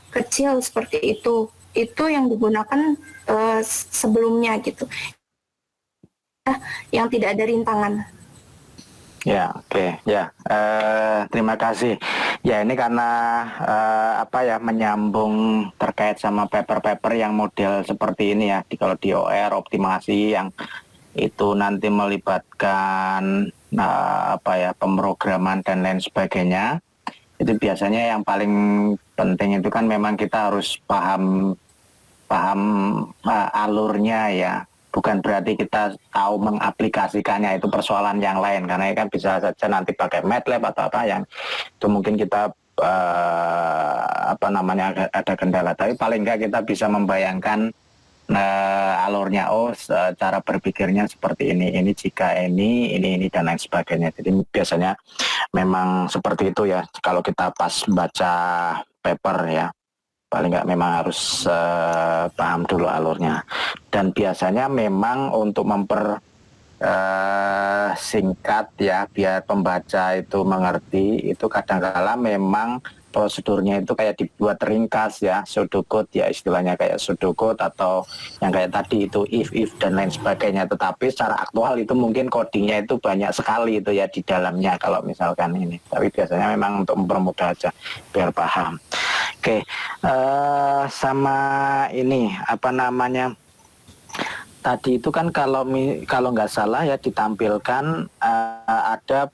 kecil seperti itu. Itu yang digunakan sebelumnya gitu. Yang tidak ada rintangan. Ya, oke. Ya, terima kasih. Ya, ini karena menyambung terkait sama paper-paper yang model seperti ini ya. Kalau di OR optimasi yang itu nanti melibatkan pemrograman dan lain sebagainya, itu biasanya yang paling penting itu kan memang kita harus paham alurnya ya. Bukan berarti kita tahu mengaplikasikannya, itu persoalan yang lain, karena kan bisa saja nanti pakai MATLAB atau apa yang itu mungkin kita ada kendala, tapi paling enggak kita bisa membayangkan alurnya, cara berpikirnya seperti ini jika ini dan lain sebagainya. Jadi biasanya memang seperti itu ya kalau kita pas baca paper ya. Paling nggak memang harus paham dulu alurnya. Dan biasanya memang untuk singkat ya, biar pembaca itu mengerti, itu kadang-kala memang prosedurnya itu kayak dibuat ringkas ya, pseudocode ya, istilahnya kayak pseudocode atau yang kayak tadi itu if dan lain sebagainya. Tetapi secara aktual itu mungkin codingnya itu banyak sekali itu ya di dalamnya kalau misalkan ini. Tapi biasanya memang untuk mempermudah aja biar paham. Oke, sama ini tadi itu kan kalau nggak salah ya ditampilkan ada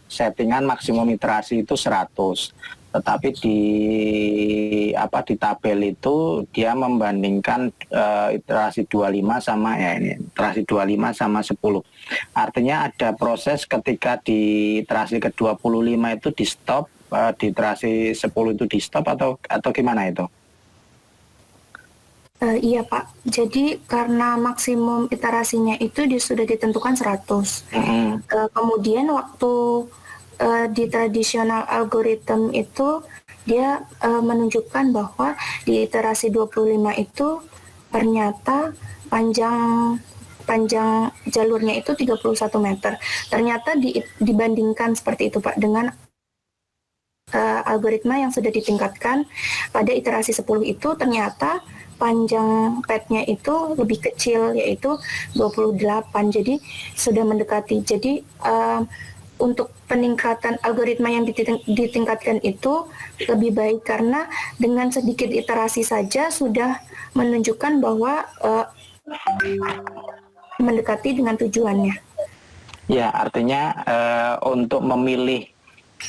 settingan maksimum iterasi itu 100, tetapi di tabel itu dia membandingkan iterasi 25 sama iterasi 25 sama 10. Artinya ada proses ketika di iterasi ke-25 itu di stop, di iterasi 10 itu di stop atau gimana itu? Iya Pak, jadi karena maksimum iterasinya itu sudah ditentukan 100. Kemudian waktu di tradisional algorithm itu dia menunjukkan bahwa di iterasi 25 itu ternyata panjang jalurnya itu 31 meter. Ternyata dibandingkan seperti itu Pak dengan algoritma yang sudah ditingkatkan pada iterasi 10 itu ternyata panjang padnya itu lebih kecil, yaitu 28, jadi sudah mendekati. Jadi untuk peningkatan algoritma yang ditingkatkan itu lebih baik karena dengan sedikit iterasi saja sudah menunjukkan bahwa mendekati dengan tujuannya. Ya, artinya untuk memilih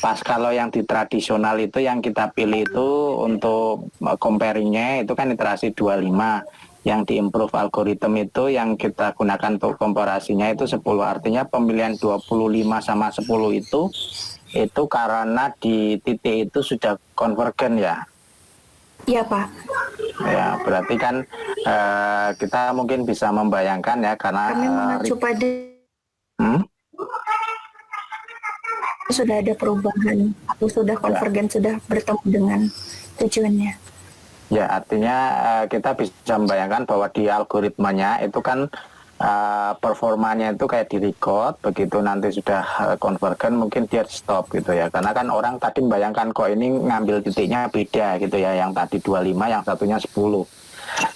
pas kalau yang di tradisional itu yang kita pilih itu untuk comparingnya itu kan iterasi 25, yang di improve algorithm itu yang kita gunakan untuk komparasinya itu 10. Artinya pemilihan 25 sama 10 itu karena di titik itu sudah konvergen ya. Iya Pak. Ya berarti kan kita mungkin bisa membayangkan ya karena kami mengacu pada sudah ada perubahan atau sudah konvergen, sudah bertemu dengan tujuannya. Ya, artinya kita bisa membayangkan bahwa di algoritmanya itu kan performanya itu kayak di record, begitu nanti sudah konvergen mungkin dia stop gitu ya. Karena kan orang tadi membayangkan kok ini ngambil titiknya beda gitu ya, yang tadi 25, yang satunya 10.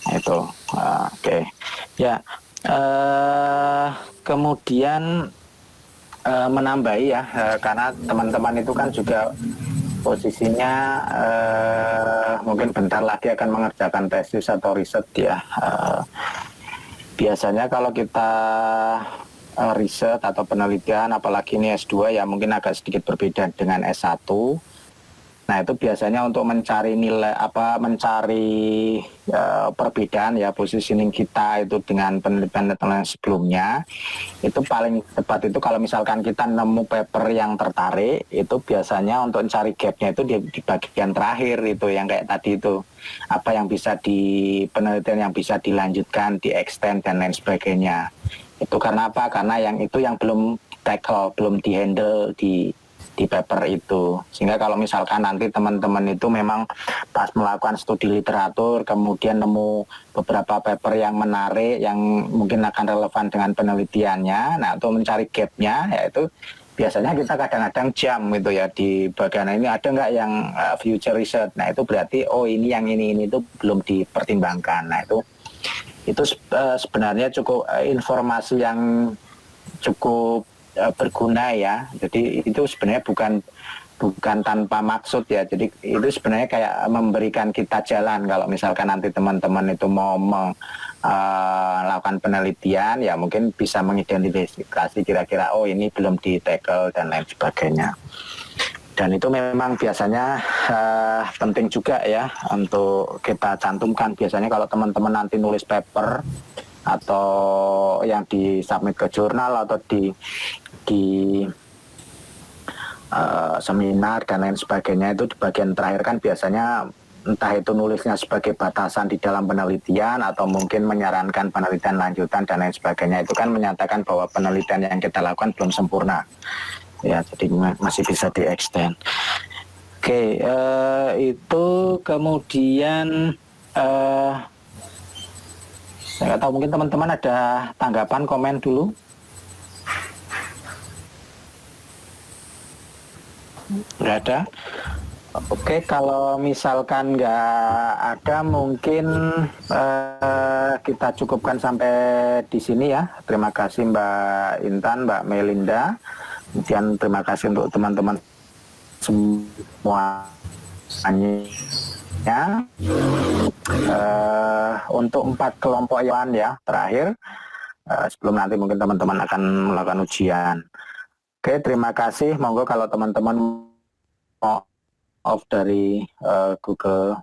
Nah, itu. Oke. Ya. Kemudian menambahi ya, karena teman-teman itu kan juga posisinya mungkin bentar lagi akan mengerjakan tesis atau riset ya. Biasanya kalau kita riset atau penelitian, apalagi ini S2 ya mungkin agak sedikit berbeda dengan S1. Nah itu biasanya untuk mencari nilai mencari perbedaan ya positioning kita itu dengan penelitian sebelumnya, itu paling tepat itu kalau misalkan kita nemu paper yang tertarik, itu biasanya untuk mencari gapnya itu di bagian terakhir itu yang kayak tadi itu, apa yang bisa di penelitian yang bisa dilanjutkan, di extend dan lain sebagainya. Itu karena apa? Karena yang itu yang belum tackle, belum di handle di paper itu. Sehingga kalau misalkan nanti teman-teman itu memang pas melakukan studi literatur kemudian nemu beberapa paper yang menarik yang mungkin akan relevan dengan penelitiannya, nah untuk mencari gapnya yaitu biasanya kita kadang-kadang jam gitu ya di bagian ini ada nggak yang future research. Nah itu berarti ini yang ini itu belum dipertimbangkan. Nah itu sebenarnya cukup informasi yang cukup berguna ya. Jadi itu sebenarnya bukan bukan tanpa maksud ya. Jadi itu sebenarnya kayak memberikan kita jalan kalau misalkan nanti teman-teman itu mau melakukan penelitian, ya mungkin bisa mengidentifikasi kira-kira oh ini belum di tackle dan lain sebagainya. Dan itu memang biasanya penting juga ya untuk kita cantumkan. Biasanya kalau teman-teman nanti nulis paper atau yang disubmit ke jurnal atau di seminar dan lain sebagainya, itu di bagian terakhir kan biasanya entah itu nulisnya sebagai batasan di dalam penelitian atau mungkin menyarankan penelitian lanjutan dan lain sebagainya, itu kan menyatakan bahwa penelitian yang kita lakukan belum sempurna ya, jadi masih bisa di-extend. Oke, itu kemudian saya nggak tahu, mungkin teman-teman ada tanggapan, komen dulu. Nggak ada. Oke, kalau misalkan nggak ada, mungkin kita cukupkan sampai di sini ya. Terima kasih Mbak Intan, Mbak Melinda. Kemudian terima kasih untuk teman-teman semuanya. Untuk 4 kelompok yang ya terakhir, sebelum nanti mungkin teman-teman akan melakukan ujian. Oke, terima kasih. Monggo kalau teman-teman mau off dari Google